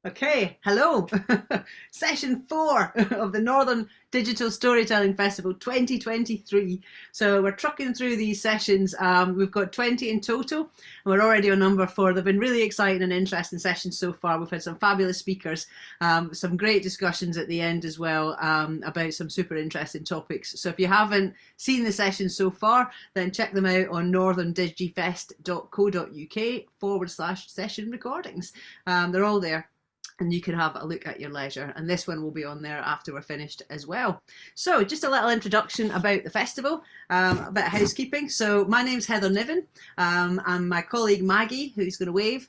Okay, hello. Session 4 of the Northern Digital Storytelling Festival 2023. So we're trucking through these sessions. We've got 20 in total, and we're already on number 4. They've been really exciting and interesting sessions so far. We've had some fabulous speakers, some great discussions at the end as well, about some super interesting topics. So if you haven't seen the sessions so far, then check them out on northerndigifest.co.uk/session recordings. They're all there, and you can have a look at your leisure, and this one will be on there after we're finished as well. So just a little introduction about the festival, a bit of housekeeping. So my name's Heather Niven, and my colleague Maggie, who's going to wave,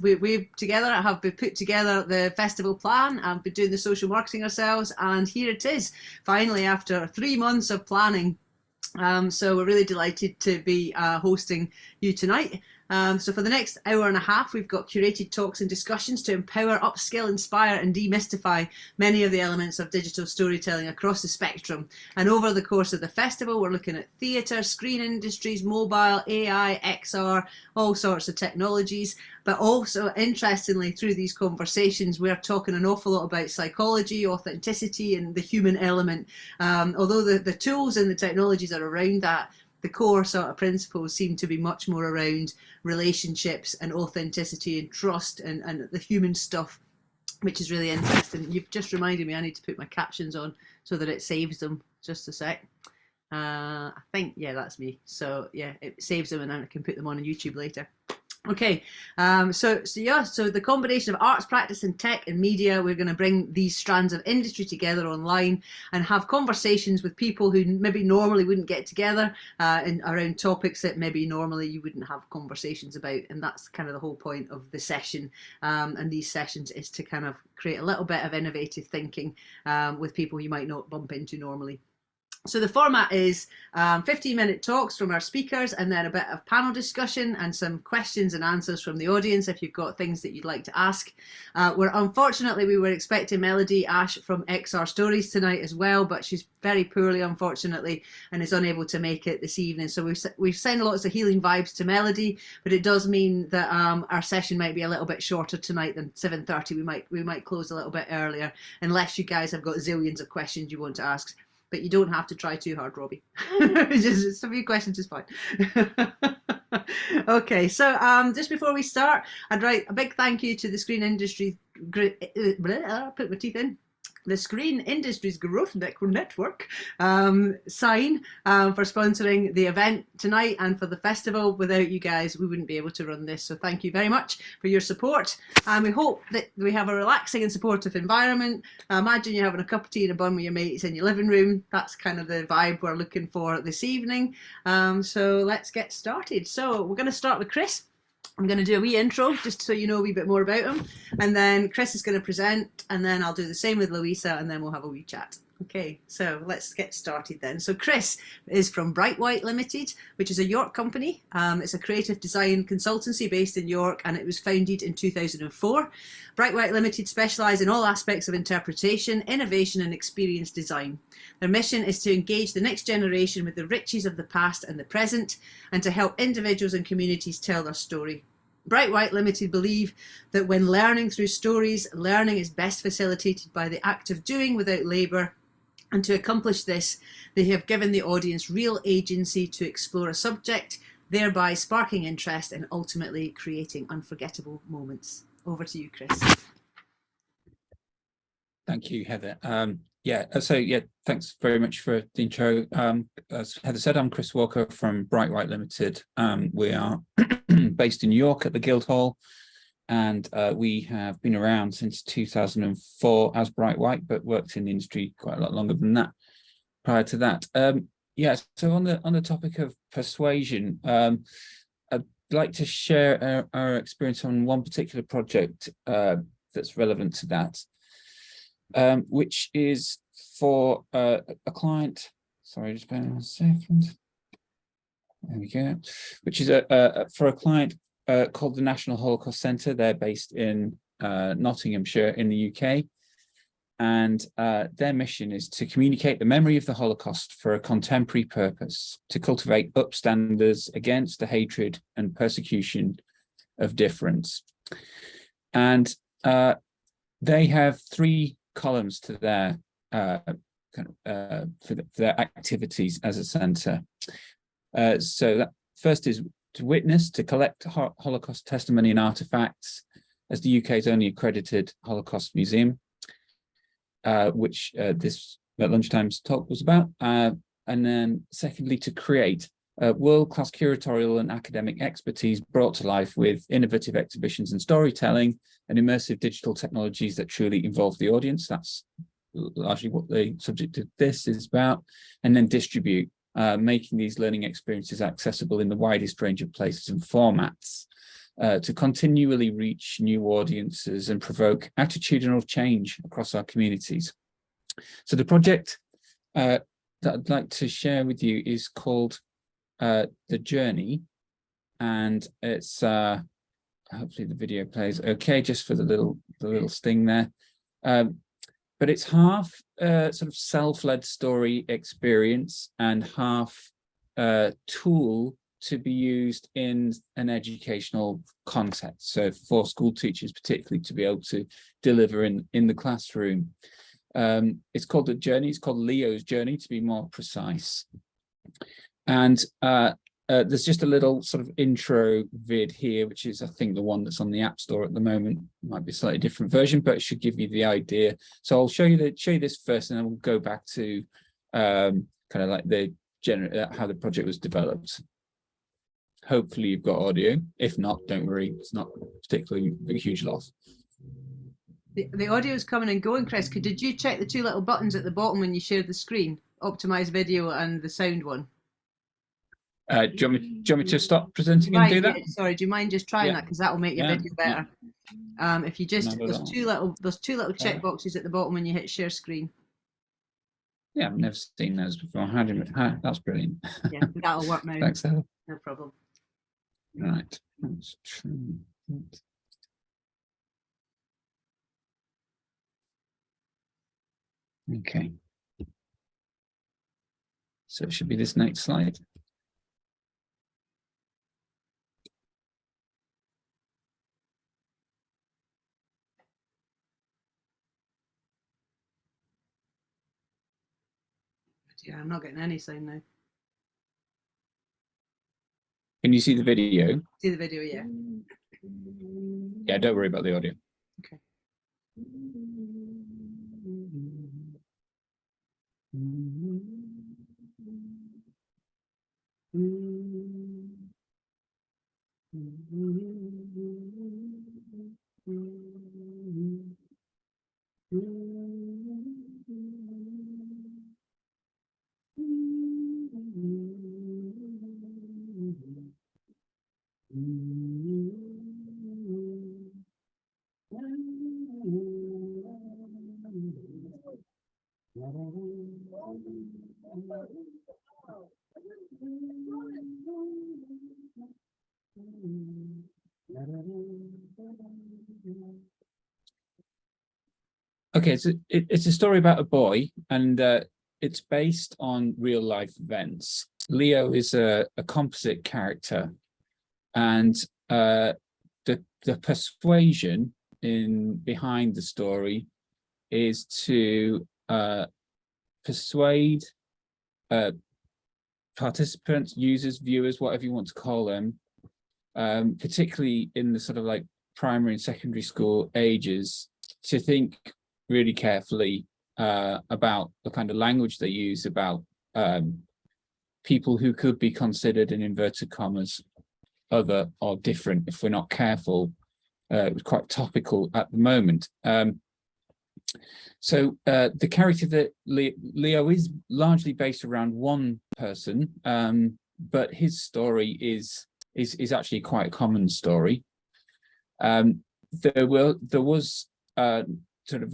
we together have put together the festival plan and been doing the social marketing ourselves, and here it is finally after 3 months of planning. So we're really delighted to be hosting you tonight. So for the next hour and a half, we've got curated talks and discussions to empower, upskill, inspire and demystify many of the elements of digital storytelling across the spectrum. And over the course of the festival, we're looking at theatre, screen industries, mobile, AI, XR, all sorts of technologies. But also, interestingly, through these conversations, we're talking an awful lot about psychology, authenticity and the human element. Although the tools and the technologies are around that, the core sort of principles seem to be much more around relationships and authenticity and trust and the human stuff, which is really interesting. You've just reminded me I need to put my captions on so that it saves them. Just a sec. I think, yeah, that's me. So yeah, it saves them and then I can put them on YouTube later. Okay, so the combination of arts practice and tech and media, we're going to bring these strands of industry together online and have conversations with people who maybe normally wouldn't get together around topics that maybe normally you wouldn't have conversations about, and that's kind of the whole point of the session. And these sessions is to kind of create a little bit of innovative thinking with people you might not bump into normally. So the format is 15-minute talks from our speakers, and then a bit of panel discussion and some questions and answers from the audience if you've got things that you'd like to ask. Unfortunately, we were expecting Melody Ash from XR Stories tonight as well, but she's very poorly, unfortunately, and is unable to make it this evening. So we've sent lots of healing vibes to Melody, but it does mean that our session might be a little bit shorter tonight than 7:30. We might close a little bit earlier, unless you guys have got zillions of questions you want to ask. But you don't have to try too hard, Robbie. just a few questions is fine. Okay, so just before we start, I'd write a big thank you to the Screen Industry. Put my teeth in. The Screen Industries Growth Network, SIGN, for sponsoring the event tonight and for the festival. Without you guys, we wouldn't be able to run this. So thank you very much for your support. And we hope that we have a relaxing and supportive environment. Imagine you're having a cup of tea and a bun with your mates in your living room. That's kind of the vibe we're looking for this evening. So let's get started. So we're going to start with Chris. I'm going to do a wee intro just so you know a wee bit more about him, and then Chris is going to present, and then I'll do the same with Louisa, and then we'll have a wee chat. Okay, so let's get started then. So Chris is from Bright White Ltd, which is a York company. It's a creative design consultancy based in York, and it was founded in 2004. Bright White Ltd specialise in all aspects of interpretation, innovation and experience design. Their mission is to engage the next generation with the riches of the past and the present, and to help individuals and communities tell their story. Bright White Ltd believe that when learning through stories, learning is best facilitated by the act of doing without labour. And to accomplish this, they have given the audience real agency to explore a subject, thereby sparking interest and ultimately creating unforgettable moments. Over to you, Chris. Thank you, Heather. Thanks very much for the intro. As Heather said, I'm Chris Walker from Bright White Ltd. We are based in New York at the Guildhall, and we have been around since 2004 as Bright White, but worked in the industry quite a lot longer than that. Prior to that, so on the topic of persuasion, I'd like to share our experience on one particular project that's relevant to that. Which is for a client. Sorry, just bear with me 1 second. There we go. Which is for a client called the National Holocaust Centre. They're based in Nottinghamshire in the UK, and their mission is to communicate the memory of the Holocaust for a contemporary purpose, to cultivate upstanders against the hatred and persecution of difference. And they have 3 columns to their for their activities as a centre. So that first is to witness, to collect Holocaust testimony and artefacts as the UK's only accredited Holocaust museum, which this at lunchtime's talk was about. And then secondly, to create world-class curatorial and academic expertise brought to life with innovative exhibitions and storytelling and immersive digital technologies that truly involve the audience. That's largely what the subject of this is about. And then distribute, making these learning experiences accessible in the widest range of places and formats to continually reach new audiences and provoke attitudinal change across our communities. So the project that I'd like to share with you is called The Journey, and it's hopefully the video plays okay just for the little sting there, but it's half sort of self-led story experience and half tool to be used in an educational context, so for school teachers particularly to be able to deliver in the classroom. It's called The Journey. It's called Leo's Journey, to be more precise. And there's just a little sort of intro vid here, which is, I think, the one that's on the App Store at the moment. It might be a slightly different version, but it should give you the idea. So I'll show you this first, and then we'll go back to kind of like the how the project was developed. Hopefully you've got audio. If not, don't worry, it's not particularly a huge loss. The audio is coming and going, Chris. Did you check the 2 little buttons at the bottom when you shared the screen? Optimize video and the sound one. Do you want me to stop presenting and do that? Yeah, sorry, do you mind just trying that, because that will make your video better. If you just there's two little check boxes at the bottom when you hit share screen. Yeah, I've never seen those before. That's brilliant. Yeah, that'll work now. Thanks, Ella. No problem. Right. Let's try that. Okay. So it should be this next slide. Yeah, I'm not getting any sound now. Can you see the video? See the video, yeah. Yeah, don't worry about the audio. Okay. Okay, so it's a story about a boy, and it's based on real life events. Leo is a composite character, and the persuasion behind the story is to persuade participants, users, viewers, whatever you want to call them, particularly in the sort of like primary and secondary school ages, to think really carefully about the kind of language they use about people who could be considered, in inverted commas, other or different if we're not careful. It was quite topical at the moment. So the character that Leo is largely based around one person, but his story is actually quite a common story. There was sort of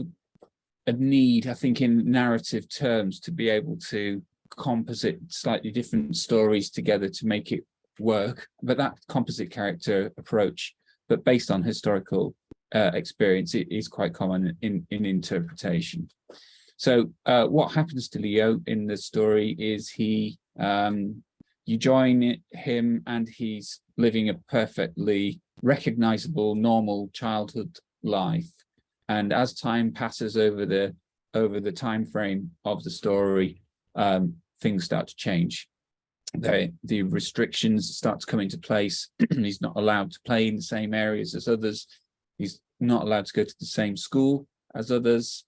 a need, I think, in narrative terms, to be able to composite slightly different stories together to make it work. But that composite character approach, but based on historical experience, it is quite common in interpretation. So what happens to Leo in the story is you join him and he's living a perfectly recognizable, normal childhood life. And as time passes over the time frame of the story, things start to change. The restrictions start to come into place. He's not allowed to play in the same areas as others. He's not allowed to go to the same school as others.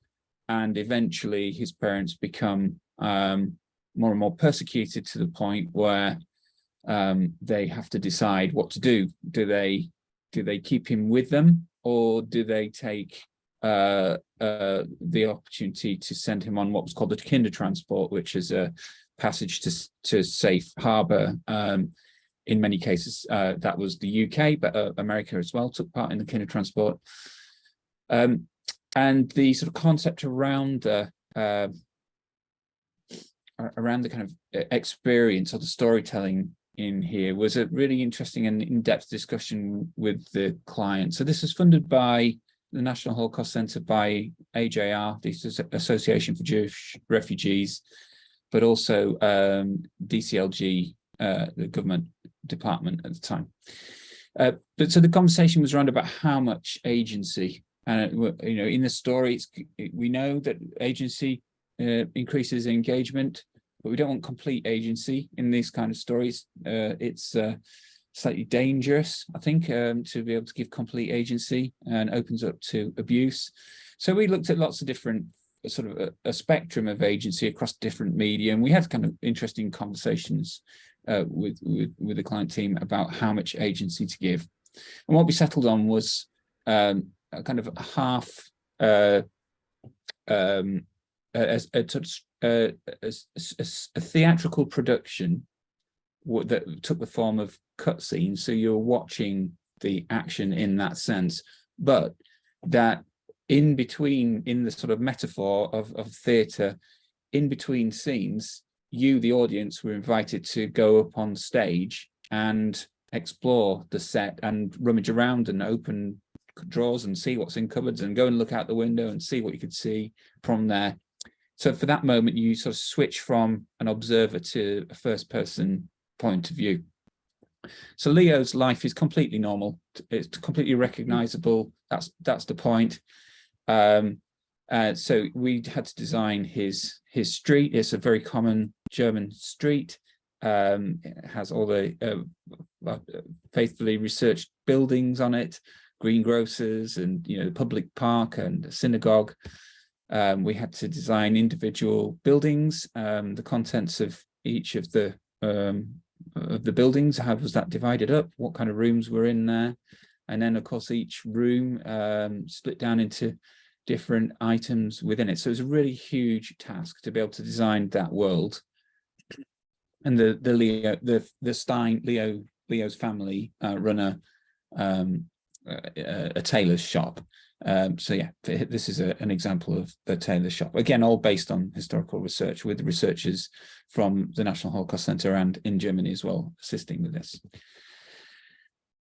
And eventually his parents become more and more persecuted to the point where they have to decide what to do. Do they keep him with them, or do they take the opportunity to send him on what was called the kinder transport, which is a passage to safe harbor? In many cases, that was the UK, but America as well took part in the kinder transport. And the sort of concept around the kind of experience or the storytelling in here was a really interesting and in-depth discussion with the client. So this was funded by the National Holocaust Centre, by AJR, the Association for Jewish Refugees, but also DCLG, the government department at the time. But so the conversation was around about how much agency, and in the story, we know that agency increases engagement, but we don't want complete agency in these kind of stories. It's slightly dangerous, I think, to be able to give complete agency, and opens up to abuse. So we looked at lots of different sort of a spectrum of agency across different media, and we had kind of interesting conversations with the client team about how much agency to give. And what we settled on was a kind of half a theatrical production that took the form of cutscenes, so you're watching the action in that sense, but that in between, in the sort of metaphor of theatre, in between scenes, you, the audience, were invited to go up on stage and explore the set and rummage around and open drawers and see what's in cupboards and go and look out the window and see what you could see from there. So for that moment, you sort of switch from an observer to a first person point of view. So Leo's life is completely normal. It's completely recognizable. That's the point. So we had to design his street. It's a very common German street. It has all the faithfully researched buildings on it, greengrocers, and the public park and a synagogue. We had to design individual buildings, the contents of each of the buildings. How was that divided up? What kind of rooms were in there? And then, of course, each room split down into different items within it. So it was a really huge task to be able to design that world. And Leo's family run a tailor's shop. So yeah, this is an example of the tailor shop. Again, all based on historical research, with researchers from the National Holocaust Centre and in Germany as well, assisting with this.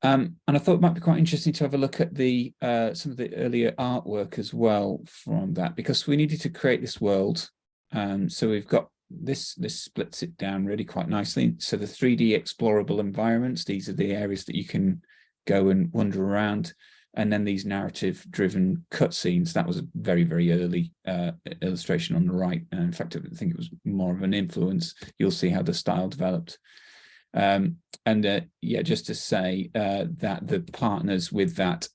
And I thought it might be quite interesting to have a look at the some of the earlier artwork as well from that, because we needed to create this world. So we've got this splits it down really quite nicely. So the 3D explorable environments, these are the areas that you can go and wander around. And then these narrative-driven cutscenes, that was a very, very early illustration on the right. And in fact, I think it was more of an influence. You'll see how the style developed. Yeah, just to say that the partners with that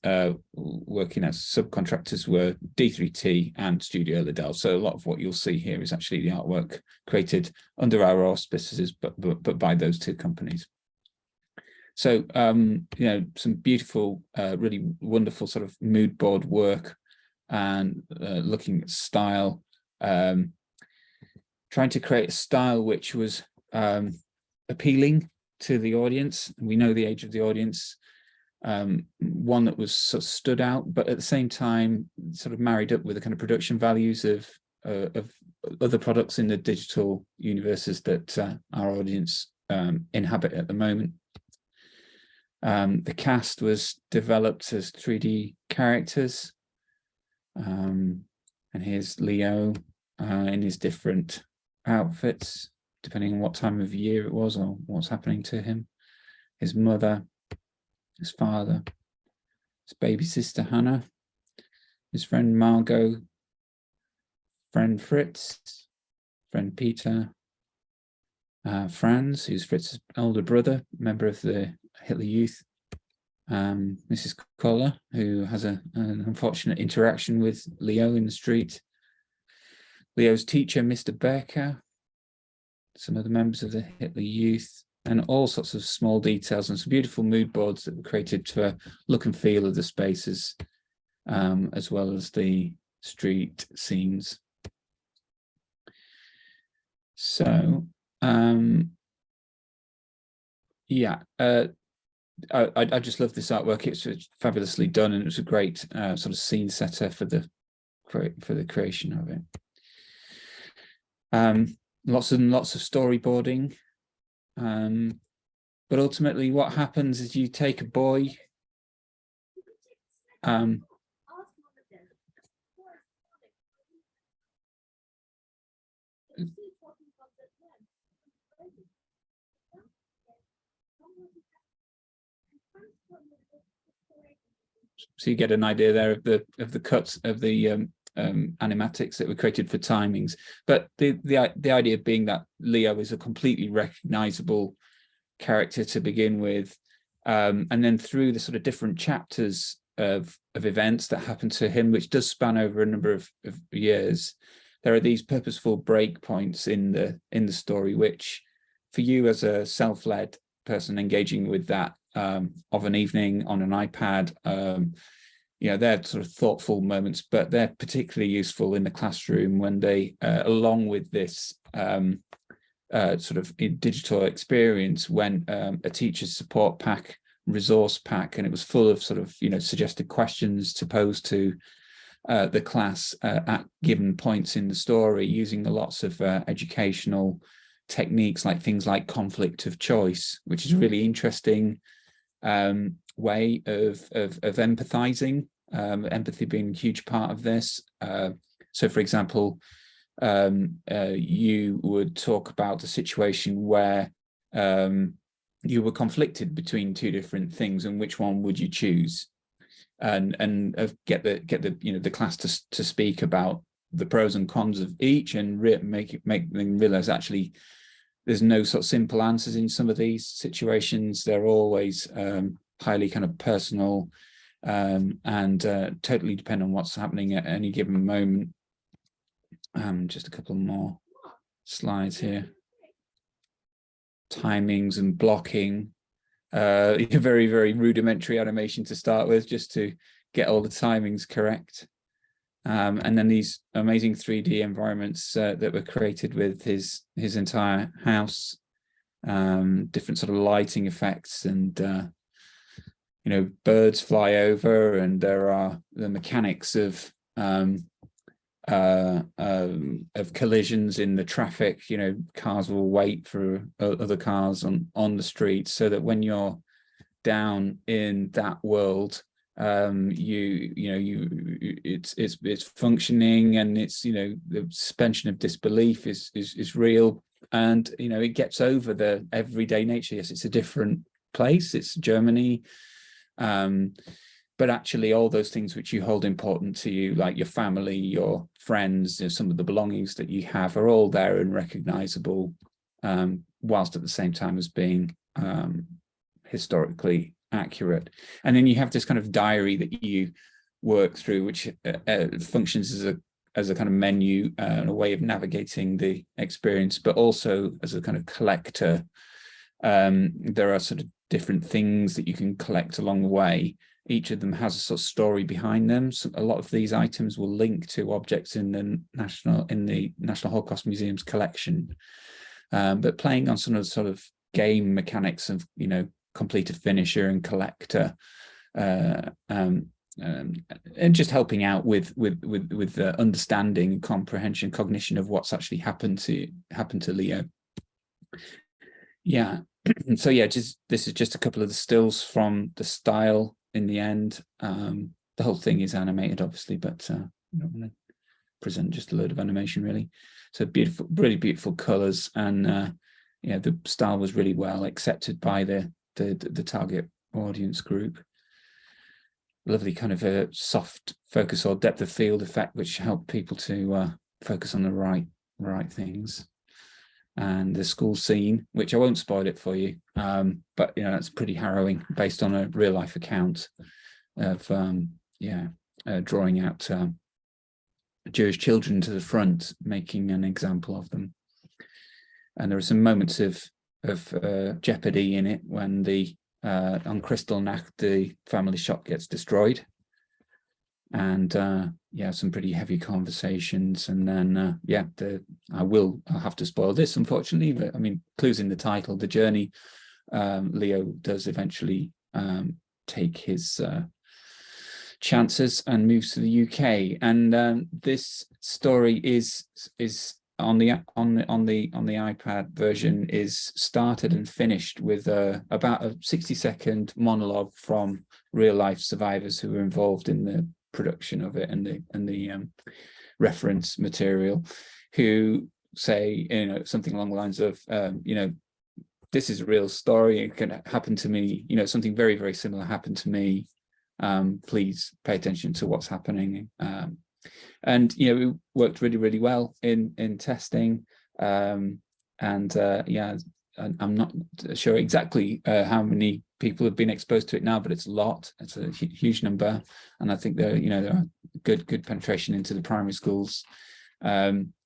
working as subcontractors were D3T and Studio Liddell. So a lot of what you'll see here is actually the artwork created under our auspices, but by those two companies. So, some beautiful, really wonderful sort of mood board work, and looking at style, trying to create a style which was appealing to the audience. We know the age of the audience, one that was sort of stood out, but at the same time, sort of married up with the kind of production values of other products in the digital universes that our audience inhabit at the moment. The cast was developed as 3D characters, and here's Leo in his different outfits, depending on what time of year it was or what's happening to him. His mother, his father, his baby sister Hannah, his friend Margot, friend Fritz, friend Peter, Franz, who's Fritz's older brother, member of the Hitler Youth, Mrs. Kohler, who has an unfortunate interaction with Leo in the street, Leo's teacher, Mr. Becker, some of the members of the Hitler Youth, and all sorts of small details and some beautiful mood boards that were created to look and feel of the spaces, as well as the street scenes. So, yeah, I just love this artwork. It's fabulously done, and it was a great sort of scene setter for the creation of it. Lots and lots of storyboarding, but ultimately, what happens is you take a boy. So you get an idea there of the cuts of the animatics that were created for timings, but the idea being that Leo is a completely recognizable character to begin with, and then through the sort of different chapters of events that happen to him, which does span over a number of years, there are these purposeful break points in the story, which for you as a self-led person engaging with that of an evening on an iPad, you know, they're sort of thoughtful moments, but they're particularly useful in the classroom when they, along with this sort of digital experience, when a teacher's support pack, resource pack, and it was full of sort of, you know, suggested questions to pose to the class at given points in the story, using lots of educational techniques like things like conflict of choice, which is a really interesting way of empathizing, empathy being a huge part of this. So for example, you would talk about a situation where you were conflicted between two different things, and which one would you choose, and get the you know, the class to speak about the pros and cons of each, and make them realize actually there's no sort of simple answers in some of these situations. They're always highly kind of personal, and totally depend on what's happening at any given moment. Just a couple more slides here. Timings and blocking. Very, very rudimentary animation to start with, just to get all the timings correct. And then these amazing 3D environments that were created with his entire house, different sort of lighting effects, and you know, birds fly over, and there are the mechanics of collisions in the traffic. You know, cars will wait for other cars on the street, so that when you're down in that world, it's functioning, and it's, you know, the suspension of disbelief is real, and you know, it gets over the everyday nature. Yes, it's a different place, it's Germany, but actually all those things which you hold important to you, like your family, your friends, you know, some of the belongings that you have, are all there and recognizable, whilst at the same time as being historically accurate. And then you have this kind of diary that you work through, which functions as a kind of menu and a way of navigating the experience, but also as a kind of collector. There are sort of different things that you can collect along the way. Each of them has a sort of story behind them. So a lot of these items will link to objects in the National Holocaust Museum's collection, but playing on some of the sort of game mechanics of, you know, completer, finisher, and collector, and just helping out with the understanding, comprehension, cognition of what's actually happened to Leo. Yeah. So yeah, this is just a couple of the stills from the style in the end. The whole thing is animated, obviously, but I don't want to present just a load of animation, really. So beautiful, really beautiful colors, and yeah, the style was really well accepted by the target audience group. lovely kind of a soft focus or depth of field effect, which helped people to focus on the right things. And the school scene, which I won't spoil it for you, but it's pretty harrowing, based on a real life account of drawing out Jewish children to the front, making an example of them. And there are some moments of jeopardy in it when on Kristallnacht the family shop gets destroyed, and some pretty heavy conversations. And then I'll have to spoil this, unfortunately, but I mean, clues in the title, the journey. Leo does eventually take his chances and moves to the UK, and this story is on the iPad version, is started and finished with about a 60-second monologue from real life survivors who were involved in the production of it and the reference material, who say something along the lines of this is a real story, it can happen to me, something very, very similar happened to me, please pay attention to what's happening. And it worked really, really well in testing, I'm not sure exactly how many people have been exposed to it now, but it's a lot. It's a huge number, and I think there are good penetration into the primary schools,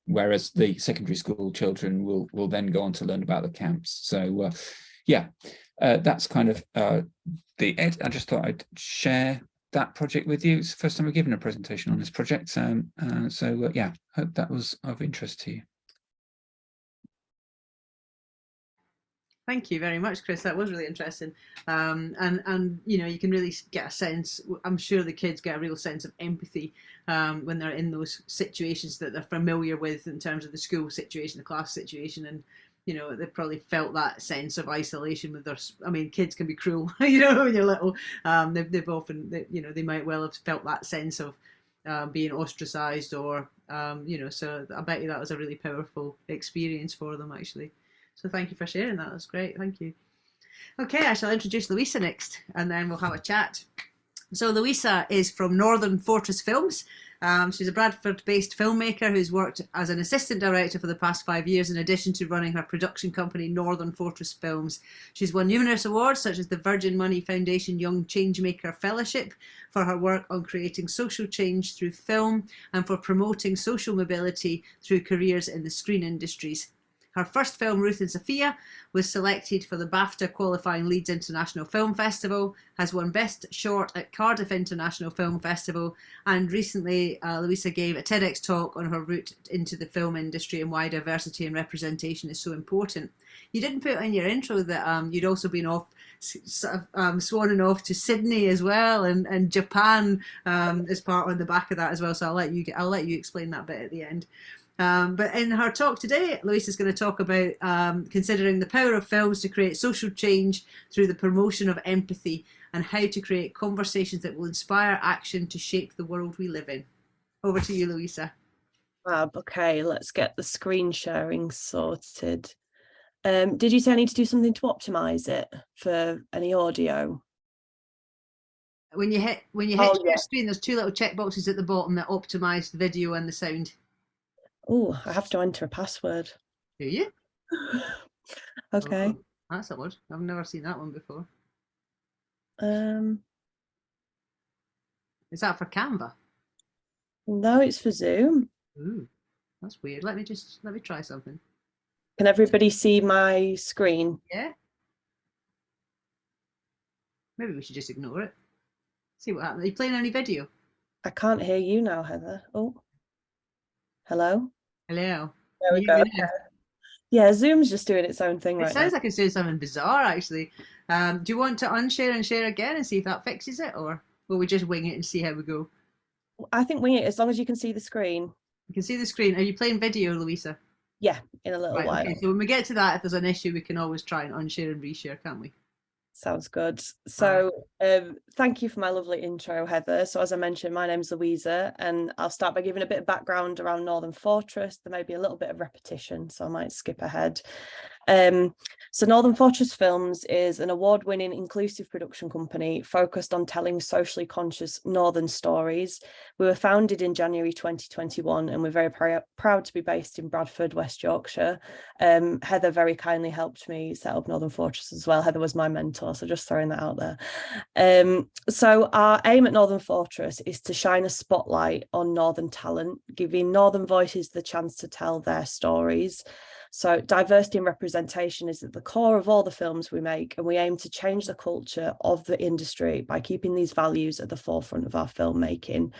whereas the secondary school children will then go on to learn about the camps. So that's kind of I just thought I'd share that project with you. It's the first time we've given a presentation on this project, hope that was of interest to you. Thank you very much, Chris. That was really interesting. And you can really get a sense, I'm sure the kids get a real sense of empathy when they're in those situations that they're familiar with, in terms of the school situation, the class situation, and they've probably felt that sense of isolation with their, kids can be cruel, when you're little. They've often, they might well have felt that sense of being ostracized, or, so I bet you that was a really powerful experience for them, actually. So thank you for sharing that. That's great. Thank you. Okay, I shall introduce Louisa next, and then we'll have a chat. So Louisa is from Northern Fortress Films. She's a Bradford-based filmmaker who's worked as an assistant director for the past 5 years, in addition to running her production company, Northern Fortress Films. She's won numerous awards, such as the Virgin Money Foundation Young Changemaker Fellowship, for her work on creating social change through film and for promoting social mobility through careers in the screen industries. Her first film, Ruth and Sophia, was selected for the BAFTA qualifying Leeds International Film Festival, has won Best Short at Cardiff International Film Festival, and recently Louisa gave a TEDx talk on her route into the film industry and why diversity and representation is so important. You didn't put in your intro that you'd also been off, swanning off to Sydney as well, and Japan is part on the back of that as well. So I'll let you explain that bit at the end. But in her talk today, Louisa is going to talk about considering the power of films to create social change through the promotion of empathy, and how to create conversations that will inspire action to shape the world we live in. Over to you, Louisa. Okay, let's get the screen sharing sorted. Did you say I need to do something to optimize it for any audio? When you hit your screen, there's two little check boxes at the bottom that optimize the video and the sound. Oh, I have to enter a password. Do you? Okay. Oh, that's odd. I've never seen that one before. Is that for Canva? No, it's for Zoom. Ooh, that's weird. Let me try something. Can everybody see my screen? Yeah. Maybe we should just ignore it. See what happens. Are you playing any video? I can't hear you now, Heather. Oh. Hello? Hello. There we go. Yeah, Zoom's just doing its own thing right now. It sounds like it's doing something bizarre, actually. Do you want to unshare and share again and see if that fixes it, or will we just wing it and see how we go? I think wing it, as long as you can see the screen. You can see the screen. Are you playing video, Louisa? Yeah, in a little while. Okay, so when we get to that, if there's an issue, we can always try and unshare and reshare, can't we? Sounds good. So thank you for my lovely intro, Heather. So as I mentioned, my name's Louisa, and I'll start by giving a bit of background around Northern Fortress. There may be a little bit of repetition, so I might skip ahead. So Northern Fortress Films is an award-winning inclusive production company focused on telling socially conscious Northern stories. We were founded in January 2021, and we're very proud to be based in Bradford, West Yorkshire. Heather very kindly helped me set up Northern Fortress as well. Heather was my mentor, so just throwing that out there. So our aim at Northern Fortress is to shine a spotlight on Northern talent, giving Northern voices the chance to tell their stories. So diversity and representation is at the core of all the films we make, and we aim to change the culture of the industry by keeping these values at the forefront of our filmmaking.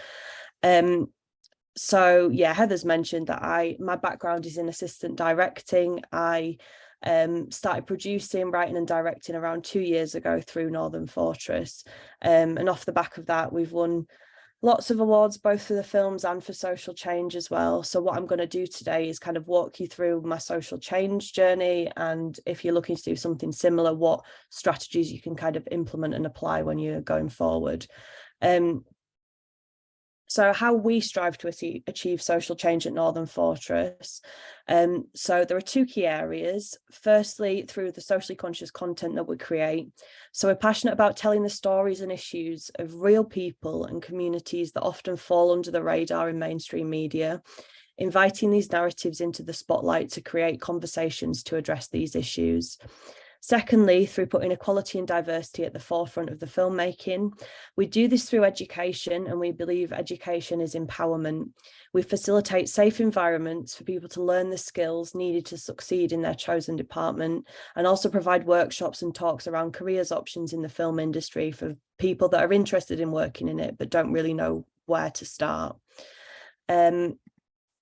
So yeah, Heather's mentioned that my background is in assistant directing. I started producing, writing and directing around 2 years ago through Northern Fortress. And off the back of that, we've won lots of awards, both for the films and for social change as well. So what I'm going to do today is kind of walk you through my social change journey. And if you're looking to do something similar, what strategies you can kind of implement and apply when you're going forward. So how we strive to achieve social change at Northern Fortress. So there are 2 key areas. Firstly, through the socially conscious content that we create. So we're passionate about telling the stories and issues of real people and communities that often fall under the radar in mainstream media, inviting these narratives into the spotlight to create conversations to address these issues. Secondly, through putting equality and diversity at the forefront of the filmmaking. We do this through education, and we believe education is empowerment. We facilitate safe environments for people to learn the skills needed to succeed in their chosen department, and also provide workshops and talks around careers options in the film industry for people that are interested in working in it but don't really know where to start.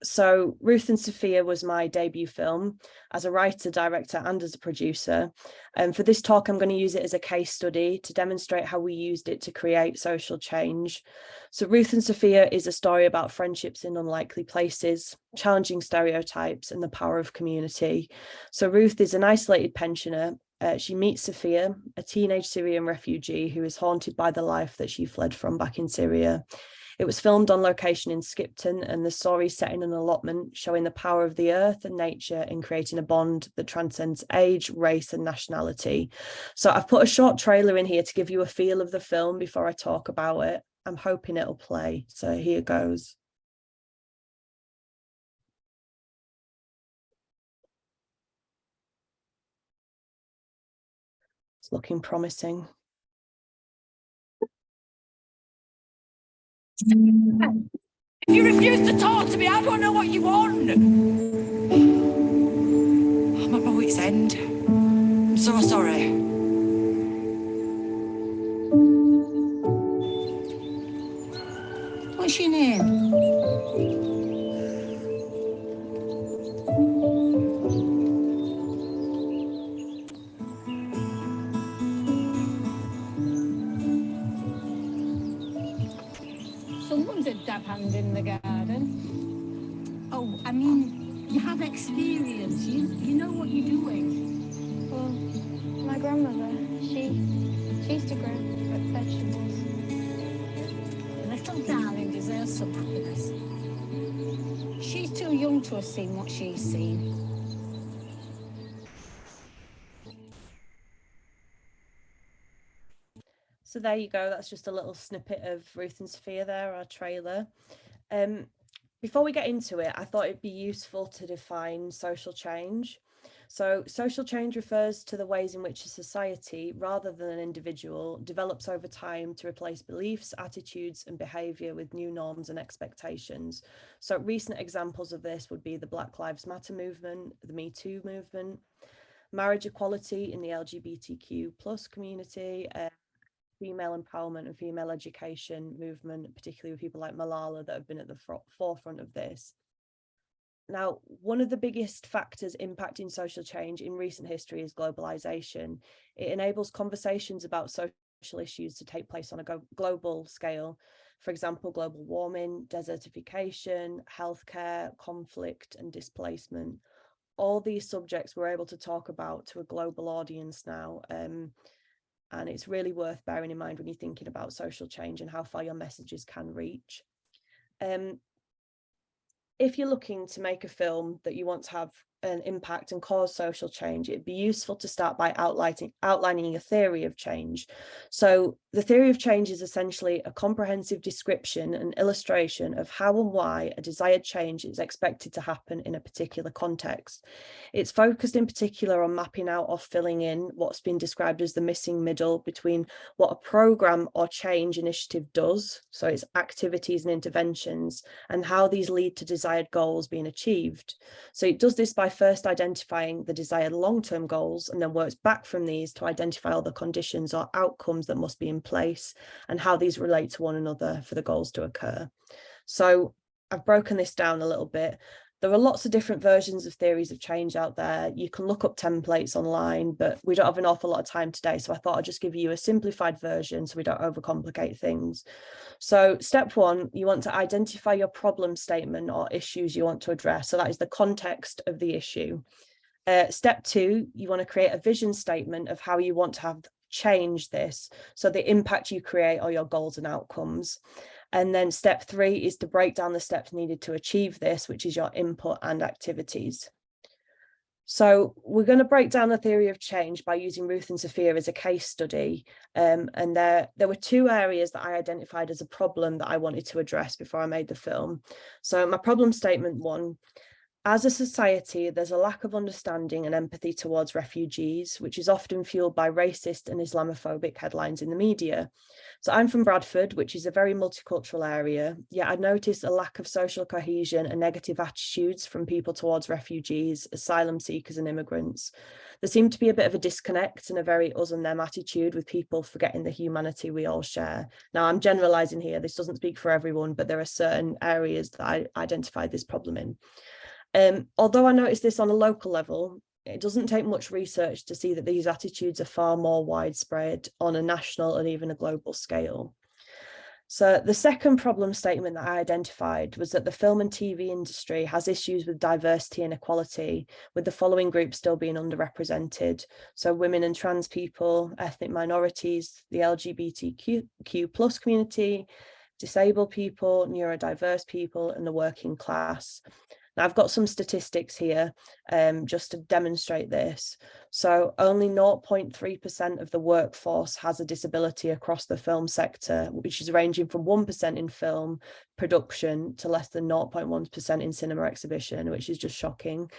So Ruth and Sophia was my debut film as a writer, director, and as a producer. And for this talk, I'm going to use it as a case study to demonstrate how we used it to create social change. So Ruth and Sophia is a story about friendships in unlikely places, challenging stereotypes, and the power of community. So Ruth is an isolated pensioner. She meets Sophia, a teenage Syrian refugee who is haunted by the life that she fled from back in Syria. It was filmed on location in Skipton, and the story is set in an allotment, showing the power of the earth and nature in creating a bond that transcends age, race, and nationality. So I've put a short trailer in here to give you a feel of the film before I talk about it. I'm hoping it'll play. So here goes. It's looking promising. If you refuse to talk to me, I don't know what you want. I'm at my wit's end. I'm so sorry. What's your name? Someone's a dab hand in the garden. Oh, I mean, you have experience. You know what you're doing. Well, my grandmother, she used to grow vegetables. The little darling deserves some happiness. She's too young to have seen what she's seen. So there you go. That's just a little snippet of Ruth and Sophia there, our trailer. Before we get into it, I thought it'd be useful to define social change. So social change refers to the ways in which a society, rather than an individual, develops over time to replace beliefs, attitudes, and behaviour with new norms and expectations. So recent examples of this would be the Black Lives Matter movement, the Me Too movement, marriage equality in the LGBTQ plus community, female empowerment and female education movement, particularly with people like Malala that have been at the forefront of this. Now, one of the biggest factors impacting social change in recent history is globalization. It enables conversations about social issues to take place on a global scale. For example, global warming, desertification, healthcare, conflict, and displacement. All these subjects we're able to talk about to a global audience now. And it's really worth bearing in mind when you're thinking about social change and how far your messages can reach. If you're looking to make a film that you want to have and impact and cause social change, it'd be useful to start by outlining a theory of change. So the theory of change is essentially a comprehensive description and illustration of how and why a desired change is expected to happen in a particular context. It's focused in particular on mapping out or filling in what's been described as the missing middle between what a program or change initiative does, so its activities and interventions, and how these lead to desired goals being achieved. So it does this by first identifying the desired long-term goals and then works back from these to identify all the conditions or outcomes that must be in place and how these relate to one another for the goals to occur. So I've broken this down a little bit. There are lots of different versions of theories of change out there. You can look up templates online, but we don't have an awful lot of time today. So I thought I'd just give you a simplified version so we don't overcomplicate things. So step one, you want to identify your problem statement or issues you want to address. So that is the context of the issue. Step two, you want to create a vision statement of how you want to have change this. So the impact you create or your goals and outcomes. And then step three is to break down the steps needed to achieve this, which is your input and activities. So we're going to break down the theory of change by using Ruth and Sophia as a case study. And there were two areas that I identified as a problem that I wanted to address before I made the film. So my problem statement one, as a society, there's a lack of understanding and empathy towards refugees, which is often fueled by racist and Islamophobic headlines in the media. So I'm from Bradford, which is a very multicultural area, yet I noticed a lack of social cohesion and negative attitudes from people towards refugees, asylum seekers and immigrants. There seemed to be a bit of a disconnect and a very us and them attitude, with people forgetting the humanity we all share. Now, I'm generalising here, this doesn't speak for everyone, but there are certain areas that I identified this problem in. Although I noticed this on a local level, it doesn't take much research to see that these attitudes are far more widespread on a national and even a global scale. So the second problem statement that I identified was that the film and TV industry has issues with diversity and equality, with the following groups still being underrepresented. So women and trans people, ethnic minorities, the LGBTQ plus community, disabled people, neurodiverse people, and the working class. Now, I've got some statistics here just to demonstrate this. So only 0.3% of the workforce has a disability across the film sector, which is ranging from 1% in film production to less than 0.1% in cinema exhibition, which is just shocking.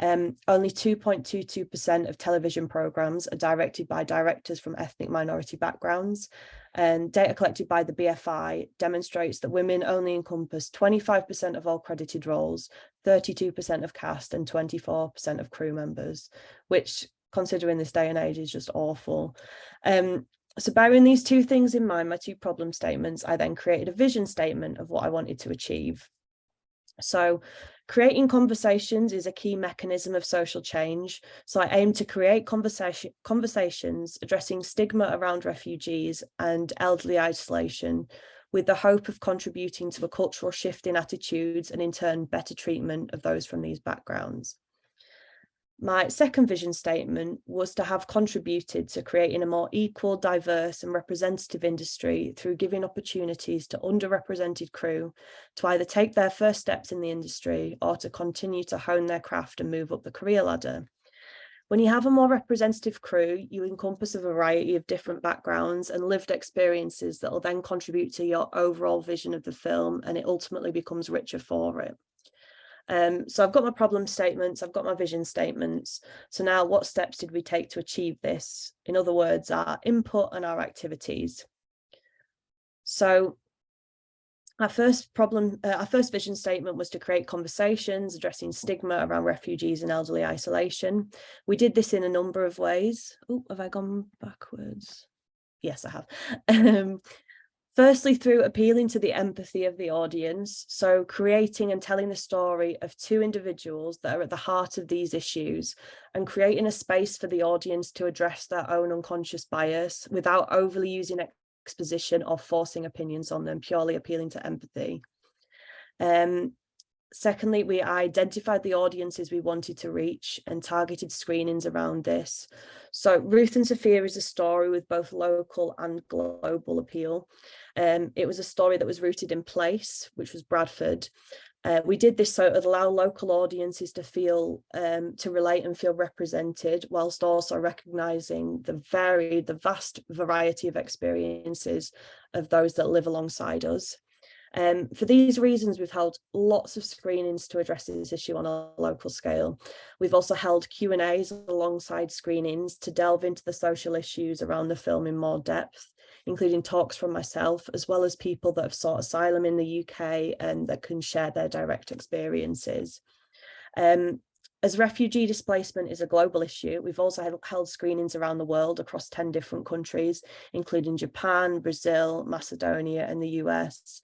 Only 2.22% of television programs are directed by directors from ethnic minority backgrounds. And data collected by the BFI demonstrates that women only encompass 25% of all credited roles, 32% of cast and 24% of crew members, which, considering this day and age, is just awful. So bearing these two things in mind, my two problem statements, I then created a vision statement of what I wanted to achieve. So creating conversations is a key mechanism of social change. So I aim to create conversations addressing stigma around refugees and elderly isolation, with the hope of contributing to a cultural shift in attitudes and in turn better treatment of those from these backgrounds. My second vision statement was to have contributed to creating a more equal, diverse and representative industry through giving opportunities to underrepresented crew to either take their first steps in the industry or to continue to hone their craft and move up the career ladder. When you have a more representative crew, you encompass a variety of different backgrounds and lived experiences that will then contribute to your overall vision of the film, and it ultimately becomes richer for it. So I've got my problem statements, I've got my vision statements. So now what steps did we take to achieve this? In other words, our input and our activities. So our first vision statement was to create conversations addressing stigma around refugees and elderly isolation. We did this in a number of ways. Oh, have I gone backwards? Yes, I have. Firstly, through appealing to the empathy of the audience, so creating and telling the story of two individuals that are at the heart of these issues and creating a space for the audience to address their own unconscious bias without overly using exposition or forcing opinions on them, purely appealing to empathy. Secondly, we identified the audiences we wanted to reach and targeted screenings around this. So Ruth and Sophia is a story with both local and global appeal. It was a story that was rooted in place, which was Bradford, We did this so it would allow local audiences to feel, to relate and feel represented, whilst also recognising the vast variety of experiences of those that live alongside us. For these reasons, we've held lots of screenings to address this issue on a local scale. We've also held Q&As alongside screenings to delve into the social issues around the film in more depth, including talks from myself, as well as people that have sought asylum in the UK and that can share their direct experiences. As refugee displacement is a global issue, we've also held screenings around the world across 10 different countries, including Japan, Brazil, Macedonia, and the US.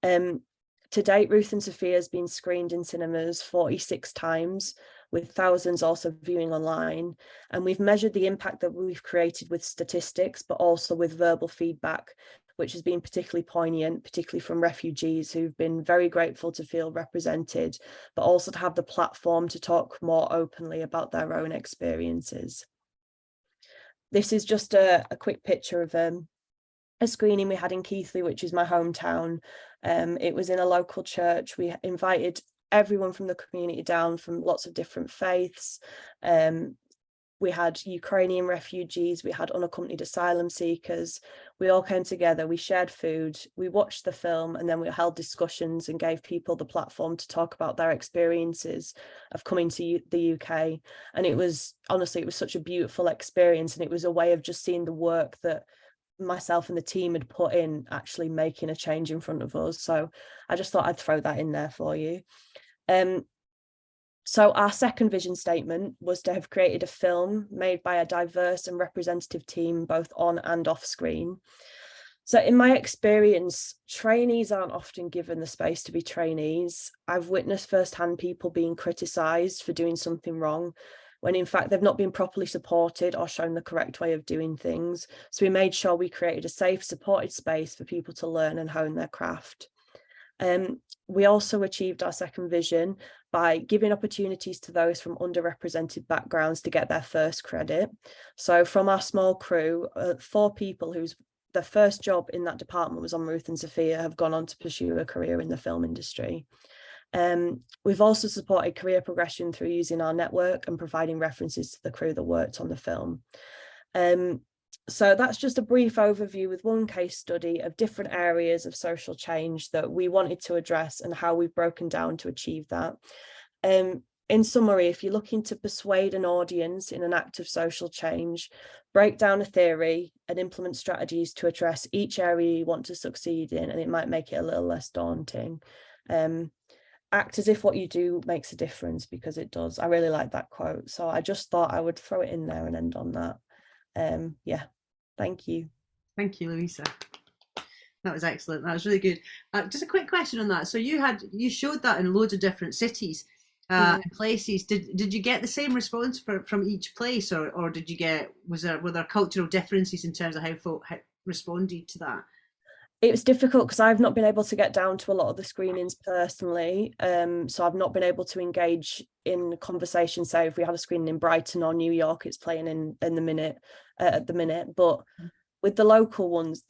To date, Ruth and Sophia has been screened in cinemas 46 times, with thousands also viewing online. And we've measured the impact that we've created with statistics, but also with verbal feedback, which has been particularly poignant, particularly from refugees who've been very grateful to feel represented, but also to have the platform to talk more openly about their own experiences. This is just a quick picture of a screening we had in Keighley, which is my hometown. It was in a local church. We invited everyone from the community down from lots of different faiths. We had Ukrainian refugees, we had unaccompanied asylum seekers. We all came together, we shared food, we watched the film, and then we held discussions and gave people the platform to talk about their experiences of coming to the UK. And it was, honestly, it was such a beautiful experience, and it was a way of just seeing the work that myself and the team had put in actually making a change in front of us. So I just thought I'd throw that in there for you. So our second vision statement was to have created a film made by a diverse and representative team, both on and off screen. So in my experience, trainees aren't often given the space to be trainees. I've witnessed firsthand people being criticised for doing something wrong, when in fact they've not been properly supported or shown the correct way of doing things. So we made sure we created a safe, supported space for people to learn and hone their craft. We also achieved our second vision by giving opportunities to those from underrepresented backgrounds to get their first credit. So from our small crew, 4 people whose their first job in that department was on Ruth and Sophia have gone on to pursue a career in the film industry. We've also supported career progression through using our network and providing references to the crew that worked on the film. So that's just a brief overview with one case study of different areas of social change that we wanted to address and how we've broken down to achieve that. In summary, if you're looking to persuade an audience in an act of social change, break down a theory and implement strategies to address each area you want to succeed in, and it might make it a little less daunting. Act as if what you do makes a difference, because it does. I really like that quote. So I just thought I would throw it in there and end on that. Yeah, thank you. Thank you, Louisa. That was excellent. That was really good. Just a quick question on that. So you showed that in loads of different cities and places. Did you get the same response from each place, or were there cultural differences in terms of how folk responded to that? It was difficult because I've not been able to get down to a lot of the screenings personally. So I've not been able to engage in conversation. Say if we had a screening in Brighton or New York, it's playing in the minute at the minute. But with the local ones,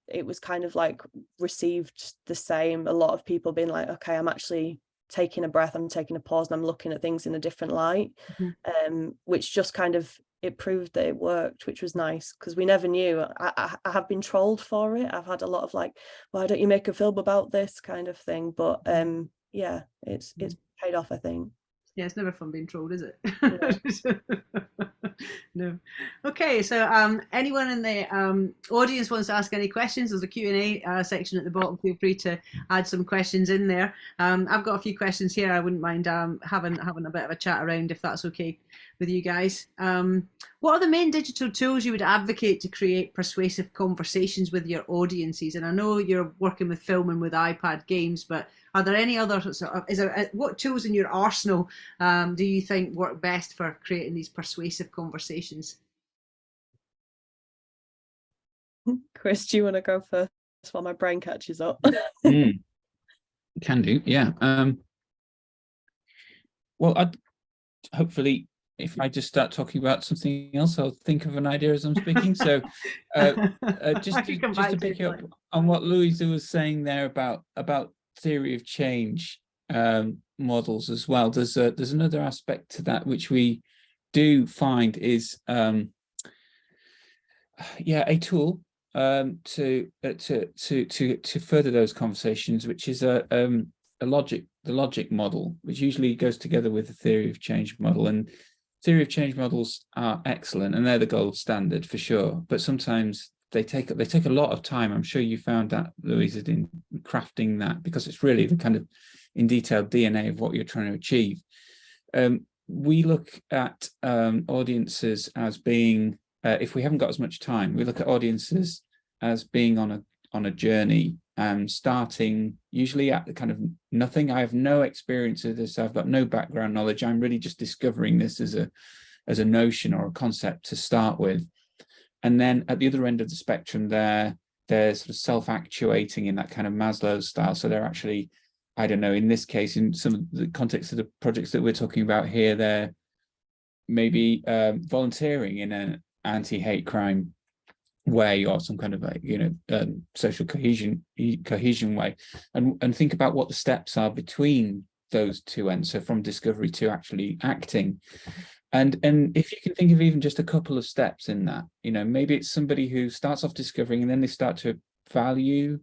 it was kind of like received the same. A lot of people being like, okay, I'm actually taking a breath, I'm taking a pause, and I'm looking at things in a different light, which just kind of, it proved that it worked, which was nice, because we never knew. I have been trolled for it. I've had a lot of like, why don't you make a film about this kind of thing? But yeah, it's paid off, I think. Yeah, it's never fun being trolled, is it? No. Okay, so anyone in the audience wants to ask any questions, there's a Q&A section at the bottom. Feel free to add some questions in there. I've got a few questions here. I wouldn't mind having a bit of a chat around, if that's okay with you guys. What are the main digital tools you would advocate to create persuasive conversations with your audiences? And I know you're working with film and with iPad games, but are there any other what tools in your arsenal do you think work best for creating these persuasive conversations? Chris, do you want to go first while my brain catches up? Can do, yeah. Well, hopefully, if I just start talking about something else, I'll think of an idea as I'm speaking. So just to pick up on what Louisa was saying there about theory of change. models as well. There's another aspect to that which we do find is a tool to further those conversations, which is the logic model, which usually goes together with the theory of change model. And theory of change models are excellent, and they're the gold standard for sure. But sometimes they take a lot of time. I'm sure you found that, Louisa, in crafting that, because it's really the kind of in detailed DNA of what you're trying to achieve. We look at audiences as being, if we haven't got as much time, we look at audiences as being on a journey, starting usually at the kind of nothing. I have no experience of this. I've got no background knowledge. I'm really just discovering this as a notion or a concept to start with. And then at the other end of the spectrum, they're sort of self-actuating in that kind of Maslow style. So they're actually, I don't know, in this case, in some of the context of the projects that we're talking about here, they're maybe volunteering in an anti-hate crime way, or some kind of like, social cohesion way, and think about what the steps are between those two ends. So from discovery to actually acting. And if you can think of even just a couple of steps in that, maybe it's somebody who starts off discovering and then they start to value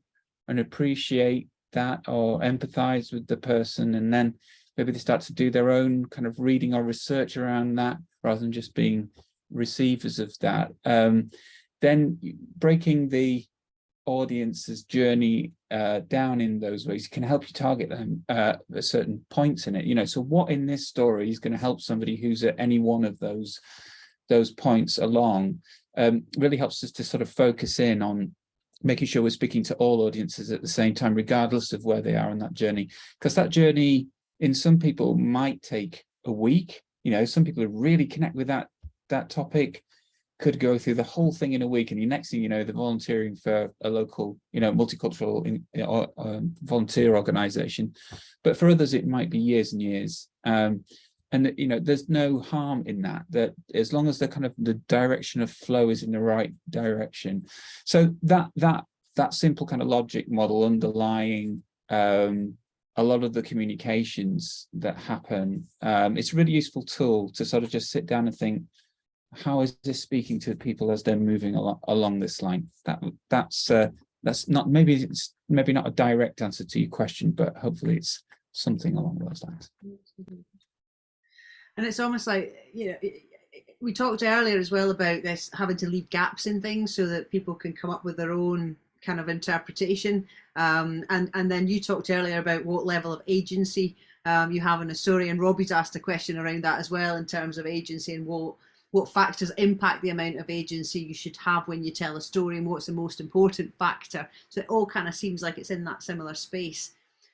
and appreciate that or empathize with the person, and then maybe they start to do their own kind of reading or research around that rather than just being receivers of that. Then breaking the audience's journey down in those ways can help you target them at certain points in it. So what in this story is going to help somebody who's at any one of those points along, really helps us to sort of focus in on making sure we're speaking to all audiences at the same time, regardless of where they are on that journey. Because that journey in some people might take a week. Some people who really connect with that topic could go through the whole thing in a week, and the next thing you know, they're volunteering for a local, multicultural volunteer organization. But for others, it might be years and years. And there's no harm in that as long as the direction of flow is in the right direction. So that simple kind of logic model underlying a lot of the communications that happen, it's a really useful tool to sort of just sit down and think, how is this speaking to people as they're moving along this line? That's not, maybe it's not a direct answer to your question, but hopefully it's something along those lines. And it's almost like, we talked earlier as well about this having to leave gaps in things so that people can come up with their own kind of interpretation. And then you talked earlier about what level of agency you have in a story, and Robbie's asked a question around that as well in terms of agency and what factors impact the amount of agency you should have when you tell a story, and what's the most important factor. So it all kind of seems like it's in that similar space.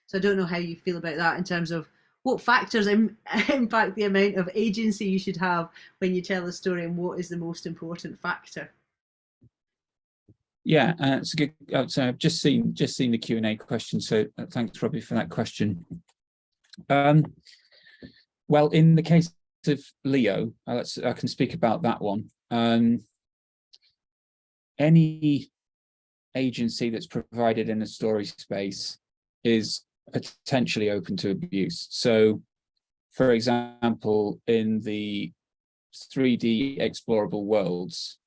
So I don't know how you feel about that in terms of what factors impact the amount of agency you should have when you tell a story, and what is the most important factor. Yeah, it's a good. So I've just seen the Q&A question. So thanks, Robbie, for that question. Well, in the case of Leo, I can speak about that one. Any agency that's provided in a story space is potentially open to abuse. So, for example, in the 3D explorable worlds,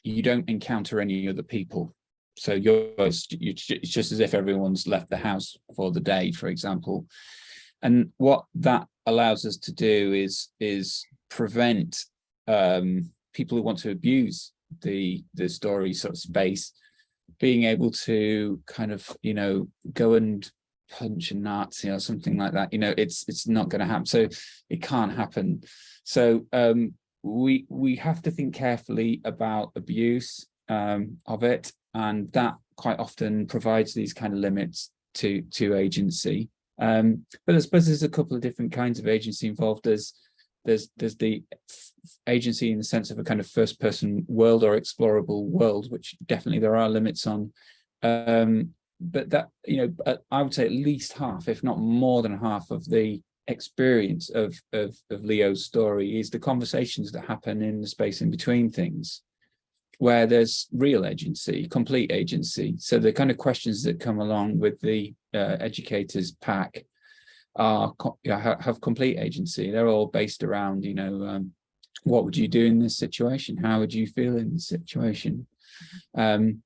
you don't encounter any other people. So it's just as if everyone's left the house for the day, for example. And what that allows us to do is prevent people who want to abuse the story sort of space being able to kind of, go and punch a Nazi or something like that. It's not going to happen. So it can't happen. So we have to think carefully about abuse of it, and that quite often provides these kind of limits to agency. But I suppose there's a couple of different kinds of agency involved. There's the agency in the sense of a kind of first person world or explorable world, which definitely there are limits on. But that, I would say at least half, if not more than half, of the experience of Leo's story is the conversations that happen in the space in between things, where there's real agency, complete agency. So the kind of questions that come along with the educators pack are have complete agency. They're all based around, you know, what would you do in this situation? How would you feel in this situation? And